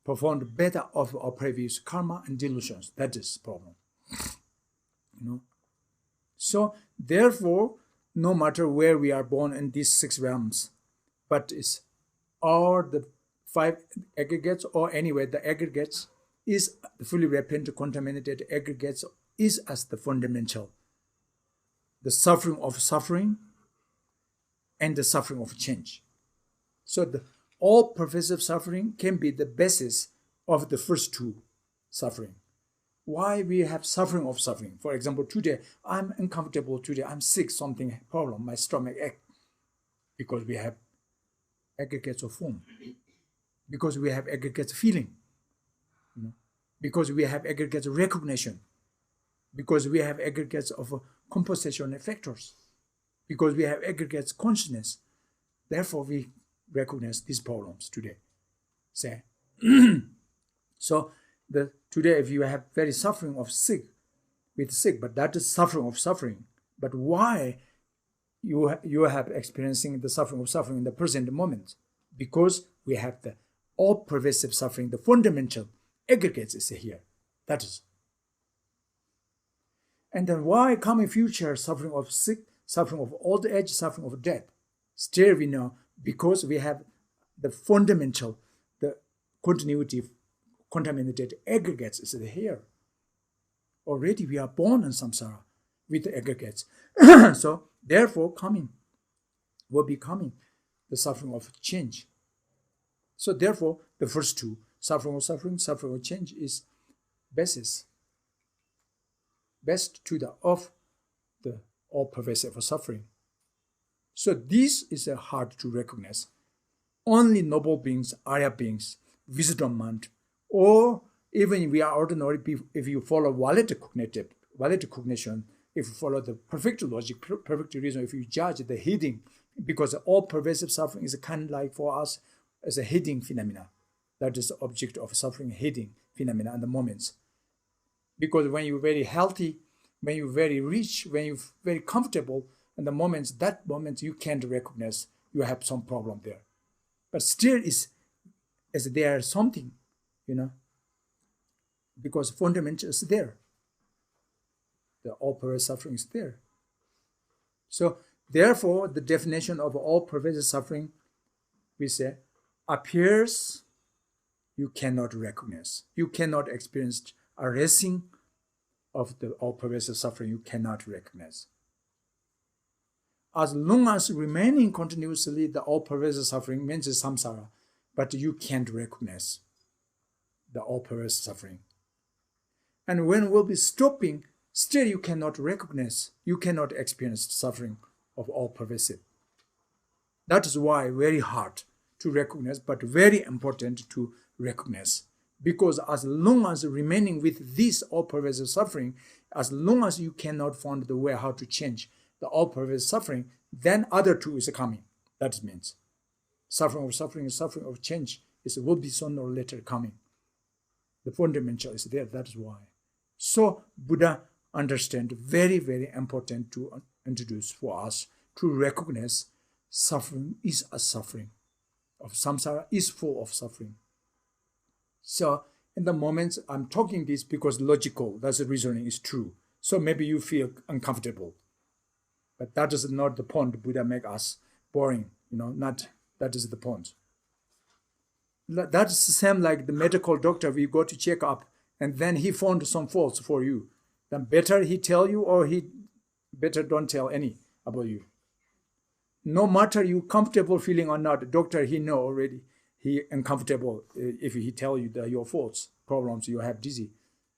performed better of our previous karma and delusions. That is the problem. So therefore, no matter where we are born in these 6 realms, but it's all the 5 aggregates, or anyway, the aggregates is the fully repentant, contaminated aggregates is as the fundamental. The suffering of suffering and the suffering of change. So the all pervasive suffering can be the basis of the first 2 suffering. Why we have suffering of suffering? For example, today I'm uncomfortable, today I'm sick, something problem, my stomach ache, because we have aggregates of form, because we have aggregates of feeling, because we have aggregates of recognition, because we have aggregates of composition factors, because we have aggregates consciousness. Therefore, we recognize these problems today. Say, so today, if you have very suffering of sick, but that is suffering of suffering. But why you have experiencing the suffering of suffering in the present moment? Because we have the all-pervasive suffering, the fundamental aggregates is here. That is. And then why coming future suffering of sick, suffering of old age, suffering of death? Still we know, because we have the fundamental, the continuity, contaminated aggregates is here. Already we are born in samsara with the aggregates. So therefore will be coming the suffering of change. So therefore the first 2, suffering of change, is basis, best to the of the all-pervasive suffering. So this is hard to recognize. Only noble beings, Arya beings, wisdom mind, or even we are ordinary, if you follow valid cognition, if you follow the perfect logic, perfect reason, if you judge the hidden, because all pervasive suffering is kind of like for us as a hidden phenomena. That is the object of suffering, hidden phenomena and the moments. Because when you're very healthy, when you're very rich, when you're very comfortable, and that moment you can't recognize you have some problem there. But still is as there is something, because fundamental is there. The all-pervasive suffering is there. So therefore, the definition of all-pervasive suffering, we say, appears you cannot recognize. You cannot experience a erasing of the all-pervasive suffering you cannot recognize. As long as remaining continuously the all-pervasive suffering means samsara, but you can't recognize the all-pervasive suffering. And when we'll be stopping, still you cannot recognize, you cannot experience suffering of all-pervasive. That is why very hard to recognize, but very important to recognize. Because as long as remaining with this all-pervasive suffering, as long as you cannot find the way how to change the all-pervasive suffering, then other 2 is coming. That means suffering and suffering of change will be sooner or later coming. The fundamental is there. That is why. So Buddha understand very, very important to introduce for us to recognize suffering is a suffering of samsara is full of suffering. So in the moments I'm talking this because logical, that's the reasoning is true. So maybe you feel uncomfortable. But that is not the point Buddha make us boring, not that is the point. That's the same like the medical doctor, we go to check up and then he found some faults for you. Then better he tell you or he better don't tell any about you. no matter you comfortable feeling or not, doctor, he know already, he uncomfortable if he tell you that your faults, problems, you have disease.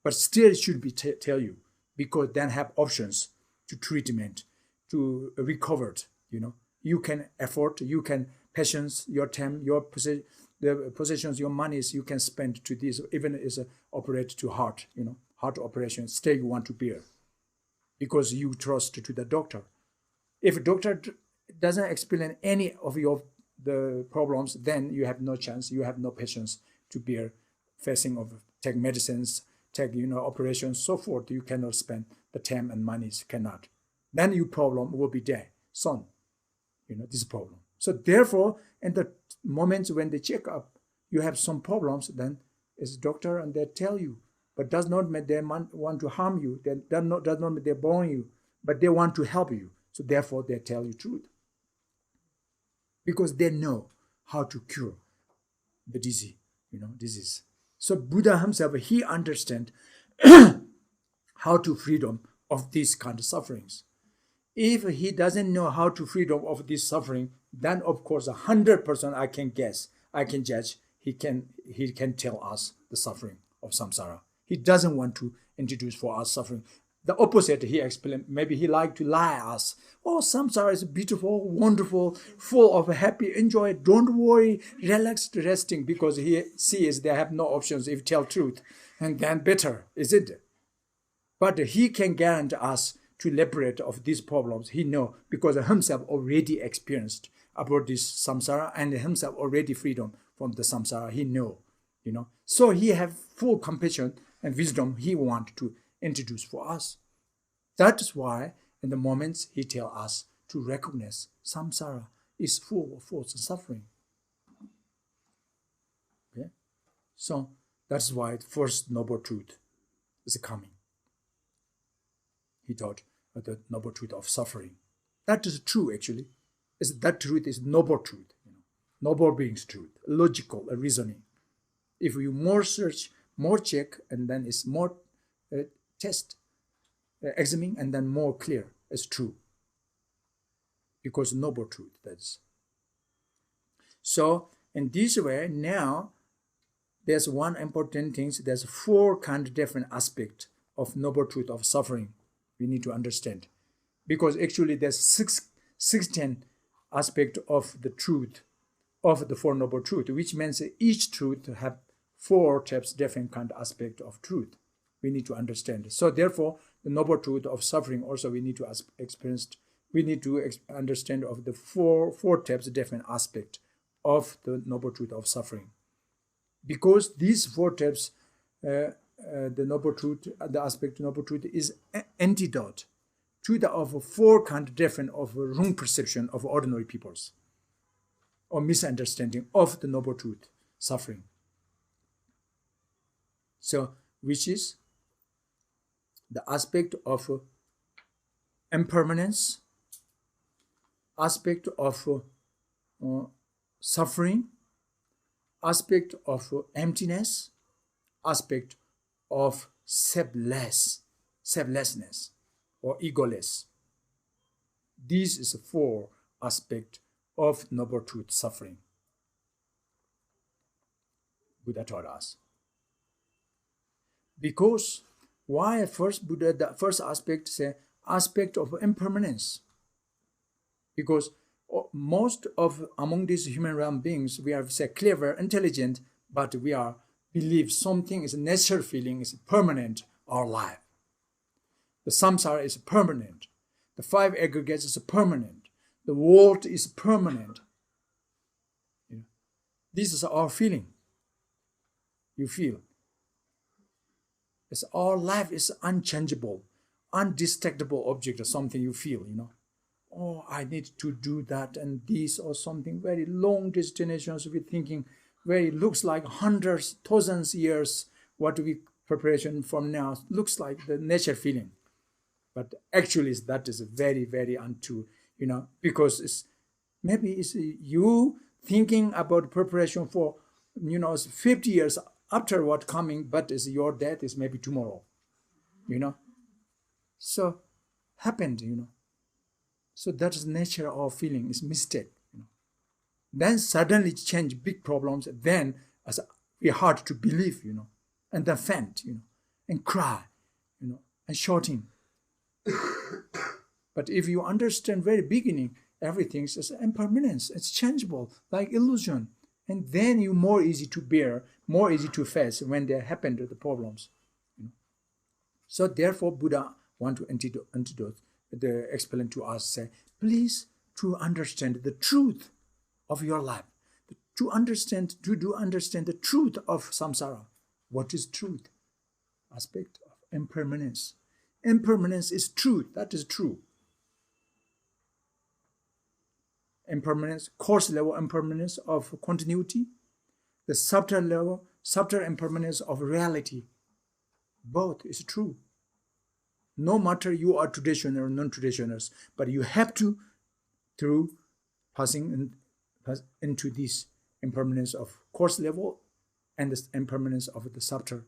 But still it should be tell you, because then have options to treatment, to recovered, You can afford, you can patience, your time, the possessions, your monies you can spend to this, even as a operate to heart, heart operation, still you want to bear, because you trust to the doctor. If a doctor doesn't explain any of the problems, then you have no chance, you have no patience to bear facing of take medicines, take operations, so forth. You cannot spend the time and monies, cannot. Then your problem will be there, son. This problem. So therefore, in the moments when they check up, you have some problems, then it's doctor and they tell you, but does not mean they want to harm you. They does not mean they burn you, but they want to help you. So therefore, they tell you truth, because they know how to cure the disease. Disease. So Buddha himself, he understand how to freedom of these kind of sufferings. If he doesn't know how to freedom of this suffering, then of course 100% I can guess, I can judge, he can tell us the suffering of samsara. He doesn't want to introduce for us suffering. The opposite, he explained, maybe he like to lie us. Oh, samsara is beautiful, wonderful, full of happy, enjoy, don't worry, relaxed, resting, because he sees they have no options if tell truth, and then better, isn't it? But he can guarantee us to liberate of these problems. He know, because himself already experienced about this samsara, and himself already freedom from the samsara. He know, So he have full compassion and wisdom he want to introduce for us. That is why in the moments he tell us to recognize samsara is full of faults and suffering. Okay? So that's why the first noble truth is coming. He taught the noble truth of suffering. That is true, actually. That truth is noble truth, noble being's truth, logical reasoning. If you more search, more check, and then it's more test, examine, and then more clear, it's true. Because noble truth, that's. So in this way, now there's one important thing. There's 4 kind of different aspects of noble truth of suffering we need to understand, because actually there's 16 aspects of the truth of the 4 noble truth, which means each truth have 4 types different kind of aspect of truth we need to understand. So therefore, the noble truth of suffering also we need to understand of the four types different aspect of the noble truth of suffering, because these 4 types. The noble truth, the aspect of noble truth is antidote to the of 4 kind of different of wrong perception of ordinary peoples, or misunderstanding of the noble truth suffering. So, which is the aspect of impermanence, aspect of suffering, aspect of emptiness, aspect of selflessness or egoless. This is 4 aspects of noble truth suffering. Buddha taught us. Because why first Buddha, the first aspect say aspect of impermanence? Because most of among these human realm beings, we are say clever, intelligent, but we are believe something is a natural feeling, is permanent, our life. The samsara is permanent. The 5 aggregates is permanent. The world is permanent. This is our feeling. You feel. It's our life is unchangeable, undestructible object or something you feel, Oh, I need to do that and this or something very long destinations we're thinking. Where it looks like hundreds, thousands years, what we preparation from now looks like the nature feeling. But actually that is very, very untrue, because maybe it's you thinking about preparation for, 50 years after what coming, but is your death is maybe tomorrow, So happened, So that is nature of feeling, is mistake. Then suddenly change big problems, then as we hard to believe, and then faint, and cry, and shouting. But if you understand very beginning, everything is impermanence, it's changeable, like illusion. And then you more easy to bear, more easy to face when they happen to the problems. So therefore, Buddha want to antidote, explain to us, say, please to understand the truth of your life, to do understand the truth of samsara. What is truth? Aspect of impermanence. Impermanence is truth. That is true. Impermanence, coarse level impermanence of continuity, the subtle level, subtle impermanence of reality. Both is true. No matter you are traditional or non-traditionals, but you have to, through passing into this impermanence of coarse level and the impermanence of the subtle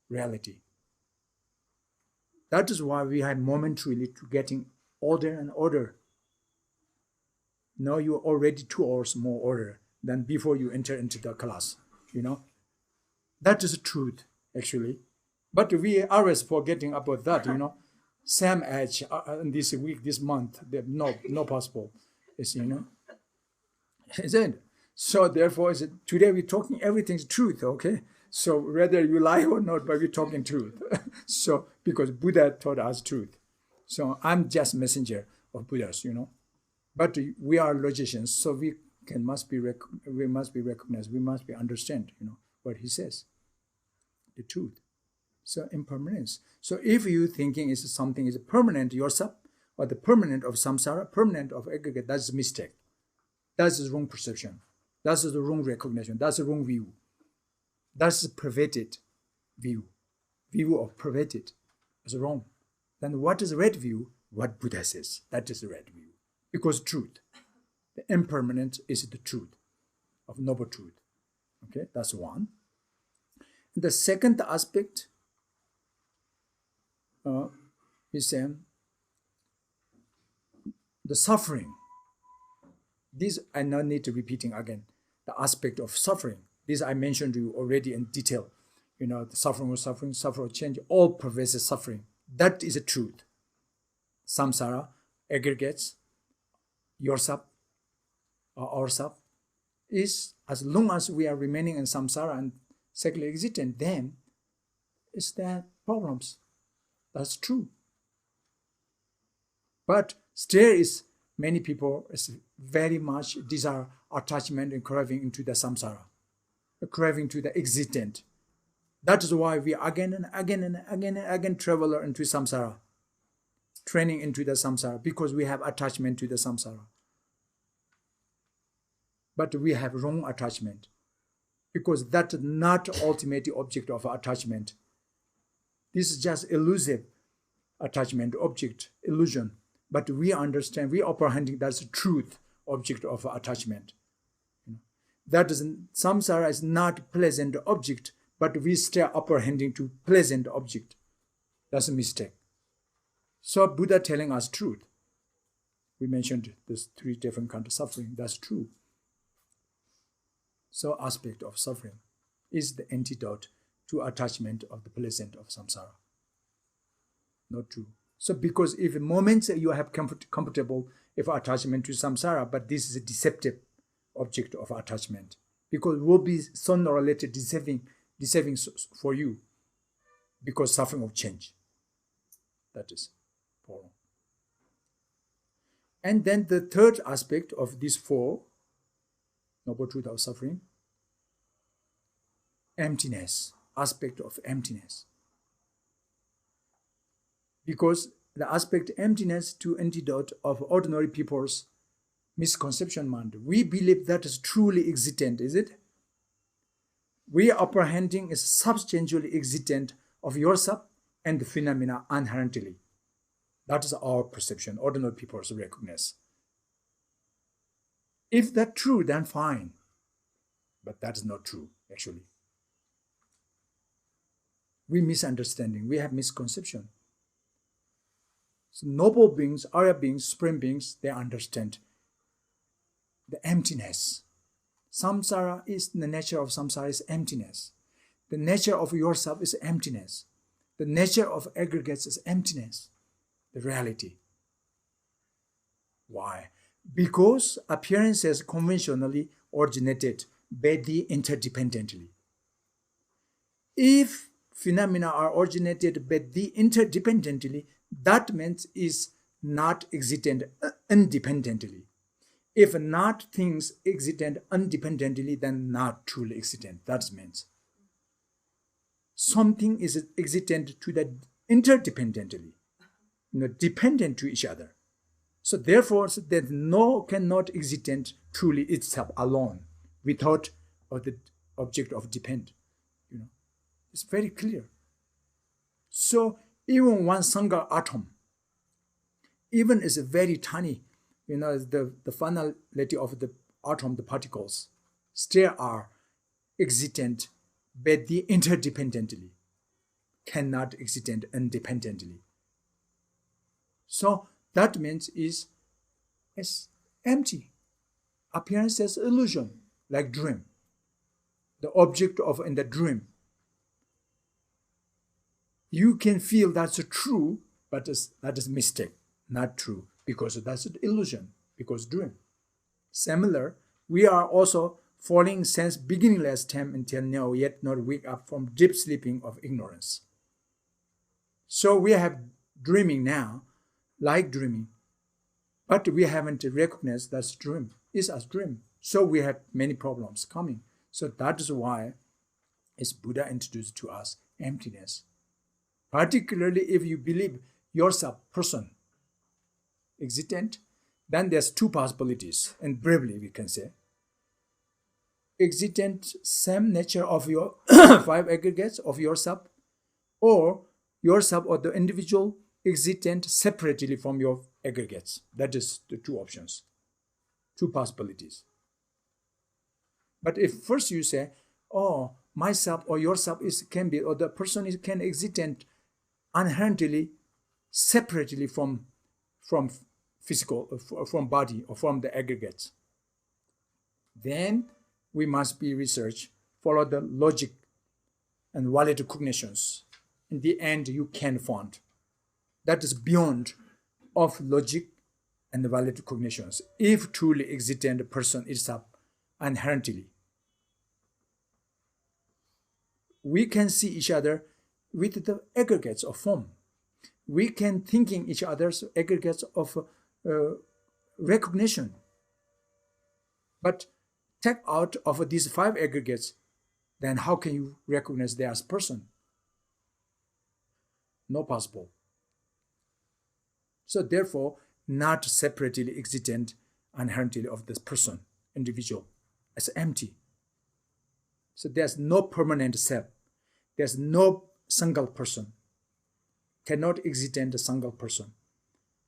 reality. That is why we have momentarily to getting older and older. Now you're already 2 hours more older than before you enter into the class, That is the truth, actually. But we are always forgetting about that, Same age this week, this month, no possible. Is Is it? So therefore, today we're talking everything's truth, okay? So whether you lie or not, but we're talking truth. So because Buddha taught us truth. So I'm just messenger of Buddhas, But we are logicians, so we must be recognized. We must be understand, what he says, the truth. So impermanence. So if you thinking is something is permanent yourself, or the permanent of samsara, permanent of aggregate, that's a mistake. That's the wrong perception. That's the wrong recognition. That's the wrong view. That's the perverted view. View of perverted is wrong. Then what is the right view? What Buddha says. That is the right view. Because truth, the impermanent is the truth of noble truth. Okay, that's one. And the second aspect is the suffering. This I not need to repeating again. The aspect of suffering. This I mentioned to you already in detail. The suffering or change, all pervasive suffering. That is the truth. Samsara aggregates yourself or ourself is, as long as we are remaining in samsara and secular existence, then is there problems. That's true. But still is many people is very much desire attachment and craving into the samsara, craving to the existent. That is why we again and again travel into samsara, training into the samsara, because we have attachment to the samsara. But we have wrong attachment, because that is not ultimate object of attachment. This is just elusive attachment, object, illusion. But we understand, we apprehending that's the truth object of attachment. That is, samsara is not pleasant object, but we still apprehending to pleasant object. That's a mistake. So Buddha telling us truth. We mentioned there's 3 different kinds of suffering. That's true. So aspect of suffering is the antidote to attachment of the pleasant of samsara. Not true. So because if moments you have comfortable if attachment to samsara, but this is a deceptive object of attachment, because it will be sooner or later deceiving for you, because suffering of change. That is problem. And then the third aspect of these 4 noble truth of suffering, emptiness, aspect of emptiness. Because the aspect emptiness to antidote of ordinary people's misconception mind. We believe that is truly existent, is it? We apprehending is substantially existent of yourself and the phenomena inherently. That is our perception, ordinary people's recognize. If that's true, then fine. But that is not true, actually. We misunderstanding, we have misconception. So noble beings, Arya beings, supreme beings, they understand the emptiness. Samsara is, the nature of samsara is emptiness. The nature of yourself is emptiness. The nature of aggregates is emptiness, the reality. Why? Because appearances conventionally originated badly interdependently. If phenomena are originated badly interdependently, that means is not existent independently. If not things existent independently, then not truly existent. That means something is existent to that interdependently, dependent to each other. So therefore, that no cannot exist truly itself alone without the object of depend. It's very clear. So even one single atom, even is very tiny, the finality of the atom, the particles, still are existent, but the interdependently, cannot exist independently. So that means it's empty. Appearance as illusion, like dream. The object of in the dream. You can feel that's true, but that is mistake, not true, because that's an illusion, because dream. Similar, we are also falling since beginningless time until now, yet not wake up from deep sleeping of ignorance. So we have dreaming now, like dreaming, but we haven't recognized that dream is a dream. So we have many problems coming. So that is why is Buddha introduced to us emptiness. Particularly if you believe yourself person existent, then there's two possibilities, and briefly we can say. Existent same nature of your five aggregates of yourself, or yourself or the individual existent separately from your aggregates. That is the two options, two possibilities. But if first you say, oh, myself or yourself can be, or the person can exist inherently, separately from physical, from body or from the aggregates, then we must be research, follow the logic and valid cognitions. In the end, you can find that is beyond of logic and valid cognitions. If truly existent person itself inherently, we can see each other with the aggregates of form. We can thinking each other's aggregates of recognition. But take out of these five aggregates, then how can you recognize they as person? No possible. So therefore, not separately existent inherently of this person, individual, as empty. So there's no permanent self. There's no single person. Cannot exist a single person.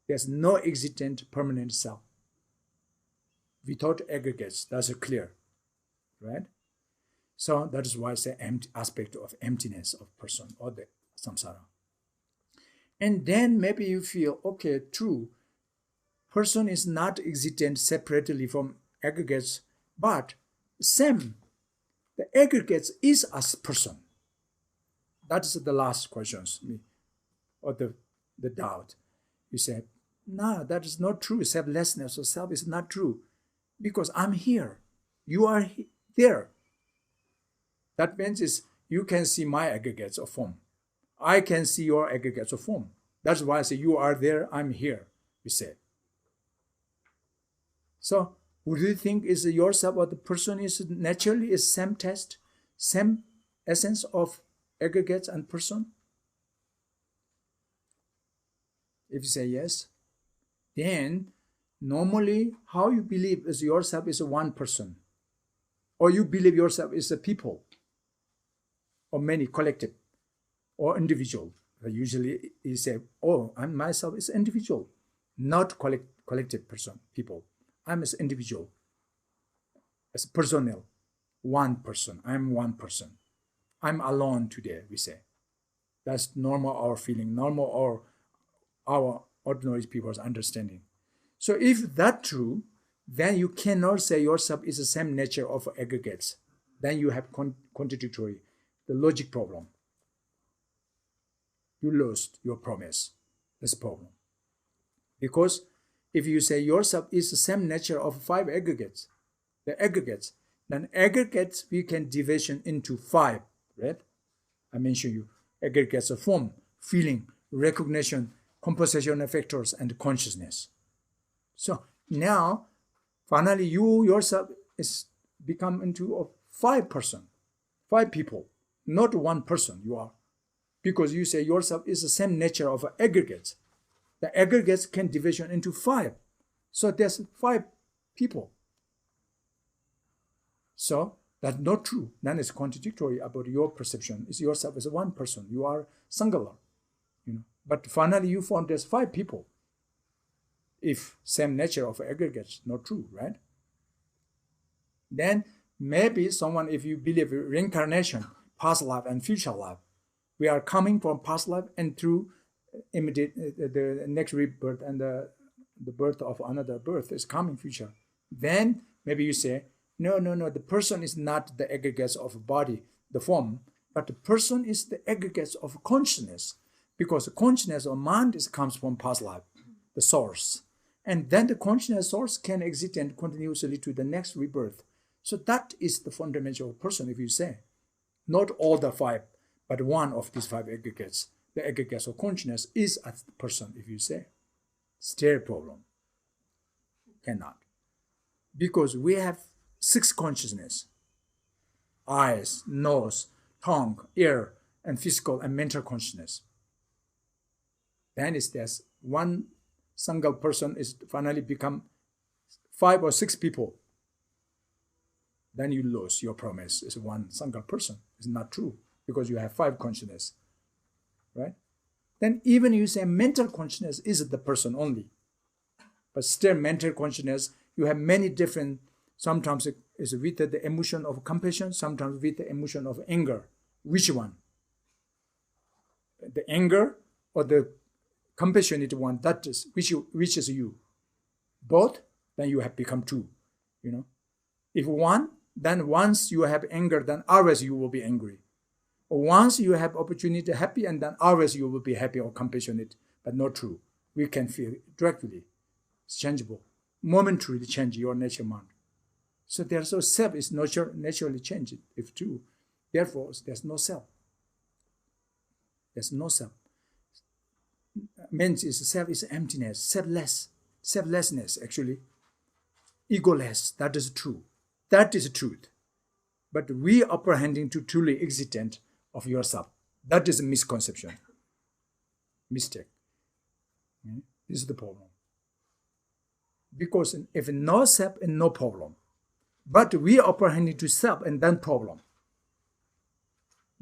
There's no existent permanent self. Without aggregates, that's clear, right? So that is why I say empty aspect of emptiness of person or the samsara. And then maybe you feel, okay, true, person is not existent separately from aggregates, but same, the aggregates is as person. That is the last questions, or the doubt. You say, no, that is not true. Selflessness or self is not true, because I'm here. You are there. That means is you can see my aggregates of form. I can see your aggregates of form. That's why I say you are there, I'm here, we say. So would you think is yourself or the person is naturally is same test, same essence of aggregates and person? If you say yes, then normally how you believe is yourself is one person, or you believe yourself is a people, or many collective, or individual. Usually you say, oh, I'm myself is individual, not collective person, people. I'm as individual, as personnel, one person. I'm one person. I'm alone today, we say. That's normal our feeling, normal our ordinary people's understanding. So if that's true, then you cannot say yourself is the same nature of aggregates. Then you have contradictory, the logic problem. You lost your promise. That's the problem. Because if you say yourself is the same nature of 5 aggregates, the aggregates, then aggregates we can division into 5, right? I mentioned you aggregates of form, feeling, recognition, compositional factors, and consciousness. So now, finally, you yourself is become into a 5 person, 5 people, not 1 person you are. Because you say yourself is the same nature of aggregates. The aggregates can division into 5. So there's 5 people. So that's not true. Then it's contradictory about your perception. It's yourself as 1 person. You are singular. But finally you found there's 5 people. If same nature of aggregates, not true, right? Then maybe someone, if you believe reincarnation, past life and future life, we are coming from past life and through immediate the next rebirth and the birth of another birth is coming future. Then maybe you say, no, the person is not the aggregates of body, the form, but the person is the aggregates of consciousness, because consciousness or mind comes from past life, the source. And then the consciousness source can exist and continuously to the next rebirth. So that is the fundamental person, if you say. Not all the 5, but one of these 5 aggregates. The aggregates of consciousness is a person, if you say. Still problem. Cannot. Because we have 6 consciousness. Eyes, nose, tongue, ear, and physical and mental consciousness. Then there's 1 single person is finally become 5 or 6 people. Then you lose your promise. It's 1 single person. It's not true because you have 5 consciousness, right? Then even you say mental consciousness is the person only, but still mental consciousness, you have many different, sometimes it is with the emotion of compassion, sometimes with the emotion of anger. Which one? The anger or the compassionate one, that is which is you. Both, then you have become 2. If 1, then once you have anger, then always you will be angry. Or once you have opportunity to happy, and then always you will be happy or compassionate, but not true. We can feel directly. It's changeable. Momentarily change your nature mind. So there's no self is naturally changed, if true. Therefore, there's no self. There's no self. Means self is emptiness, selflessness actually. Egoless, that is true. That is truth. But we are apprehending to truly existent of yourself. That is a misconception. Mistake. This is the problem. Because if no self and no problem, but we are apprehending to self and then problem.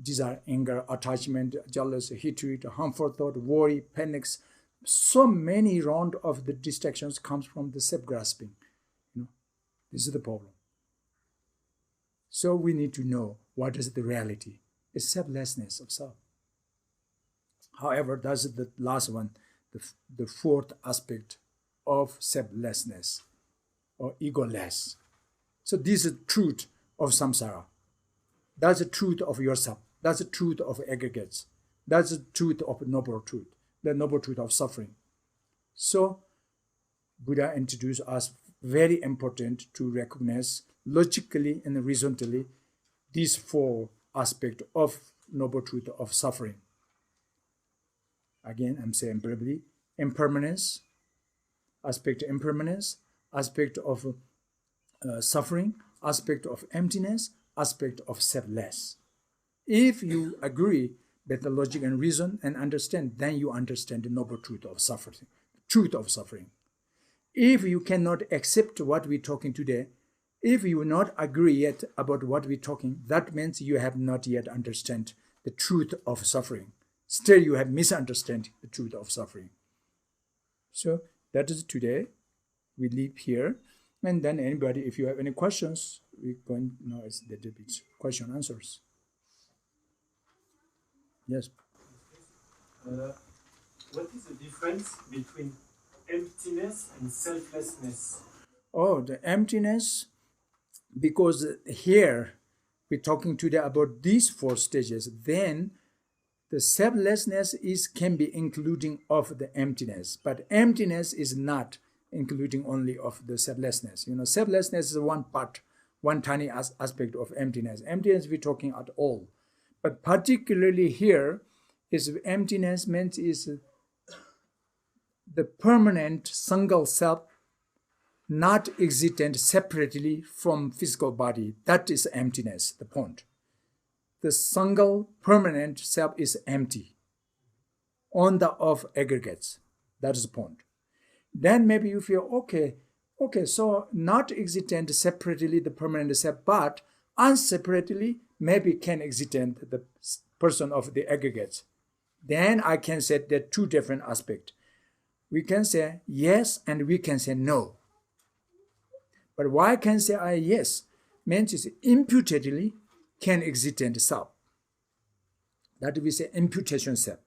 Desire, anger, attachment, jealousy, hatred, harmful thought, worry, panics. So many round of the distractions comes from the self-grasping. This is the problem. So we need to know what is the reality. It's selflessness of self. However, that's the last one, the 4th aspect of selflessness or egoless. So this is the truth of samsara. That's the truth of yourself. That's the truth of aggregates. That's the truth of noble truth, the noble truth of suffering. So Buddha introduced us very important to recognize logically and reasonably these 4 aspects of noble truth of suffering. Again, I'm saying briefly, impermanence, aspect of impermanence, aspect of suffering, aspect of emptiness, aspect of selfless. If you agree with the logic and reason and understand, then you understand the noble truth of suffering, truth of suffering. If you cannot accept what we're talking today, if you will not agree yet about what we're talking, that means you have not yet understand the truth of suffering. Still, you have misunderstood the truth of suffering. So that is today. We leave here. And then anybody, if you have any questions, we're going now it's a little bit question answers. Yes. What is the difference between emptiness and selflessness? Oh, the emptiness, because here we're talking today about these four stages, then the selflessness can be including of the emptiness, but emptiness is not including only of the selflessness. Selflessness is one part, one tiny aspect of emptiness. Emptiness we're talking at all, but particularly here is emptiness meant is the permanent single self, not existent separately from physical body. That is emptiness, the point. The single permanent self is empty on the of aggregates. That is the point. Then maybe you feel, okay, so not existent separately the permanent self, but unseparately maybe can existent the person of the aggregates. Then I can say there are two different aspects. We can say yes and we can say no. But why can say I yes? Means is imputedly can existent self. That we say imputation self.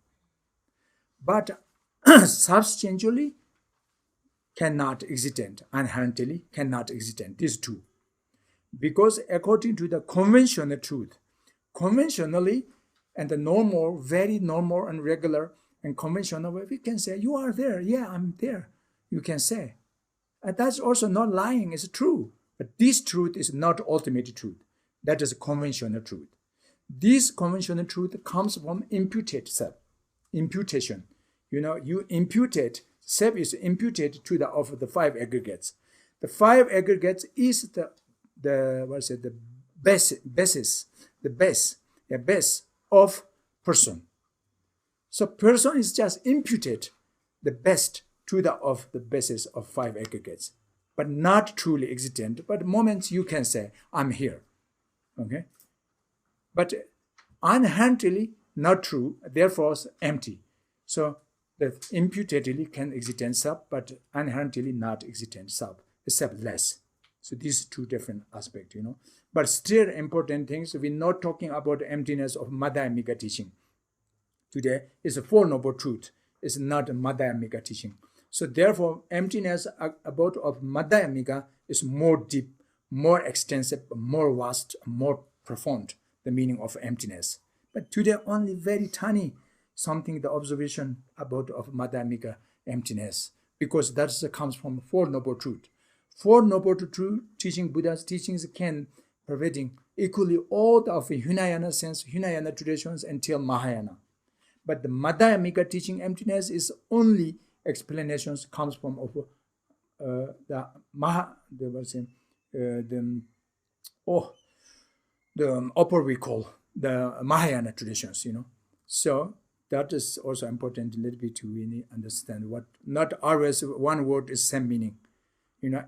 But substantially cannot existent, inherently cannot existent. These two. Because according to the conventional truth, conventionally and the normal, very normal and regular and conventional way, we can say, you are there. Yeah, I'm there. You can say. And that's also not lying, it's true. But this truth is not ultimate truth. That is conventional truth. This conventional truth comes from imputed self, imputation. You imputed, self is imputed to the of the five aggregates. The five aggregates is the base of person. So person is just imputed the best to the of the basis of five aggregates, but not truly existent. But moments you can say, I'm here. Okay? But inherently not true, therefore empty. So the imputedly can existent self, but inherently not existent self, except less. So these two different aspects, But still important things, we're not talking about the emptiness of Madhyamika teaching. Today is a Four Noble Truth. It's not a Madhyamika teaching. So therefore, emptiness about of Madhyamika is more deep, more extensive, more vast, more profound, the meaning of emptiness. But today only very tiny something, the observation about of Madhyamika emptiness, because that comes from Four Noble Truth. Four Noble Truth teaching, Buddha's teachings can pervading equally all of Hinayana sense, Hinayana traditions until Mahayana. But the Madhyamika teaching emptiness is only explanations comes from the upper we call the Mahayana traditions, So that is also important a little bit to really understand what not always one word is same meaning.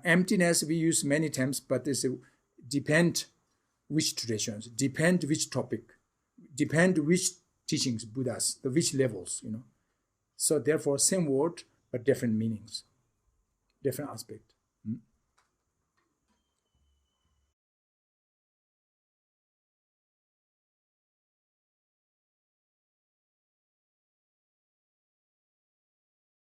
Emptiness we use many times, but this depend which traditions, depend which topic, depend which teachings, Buddhas, the which levels, So therefore, same word, but different meanings, different aspect.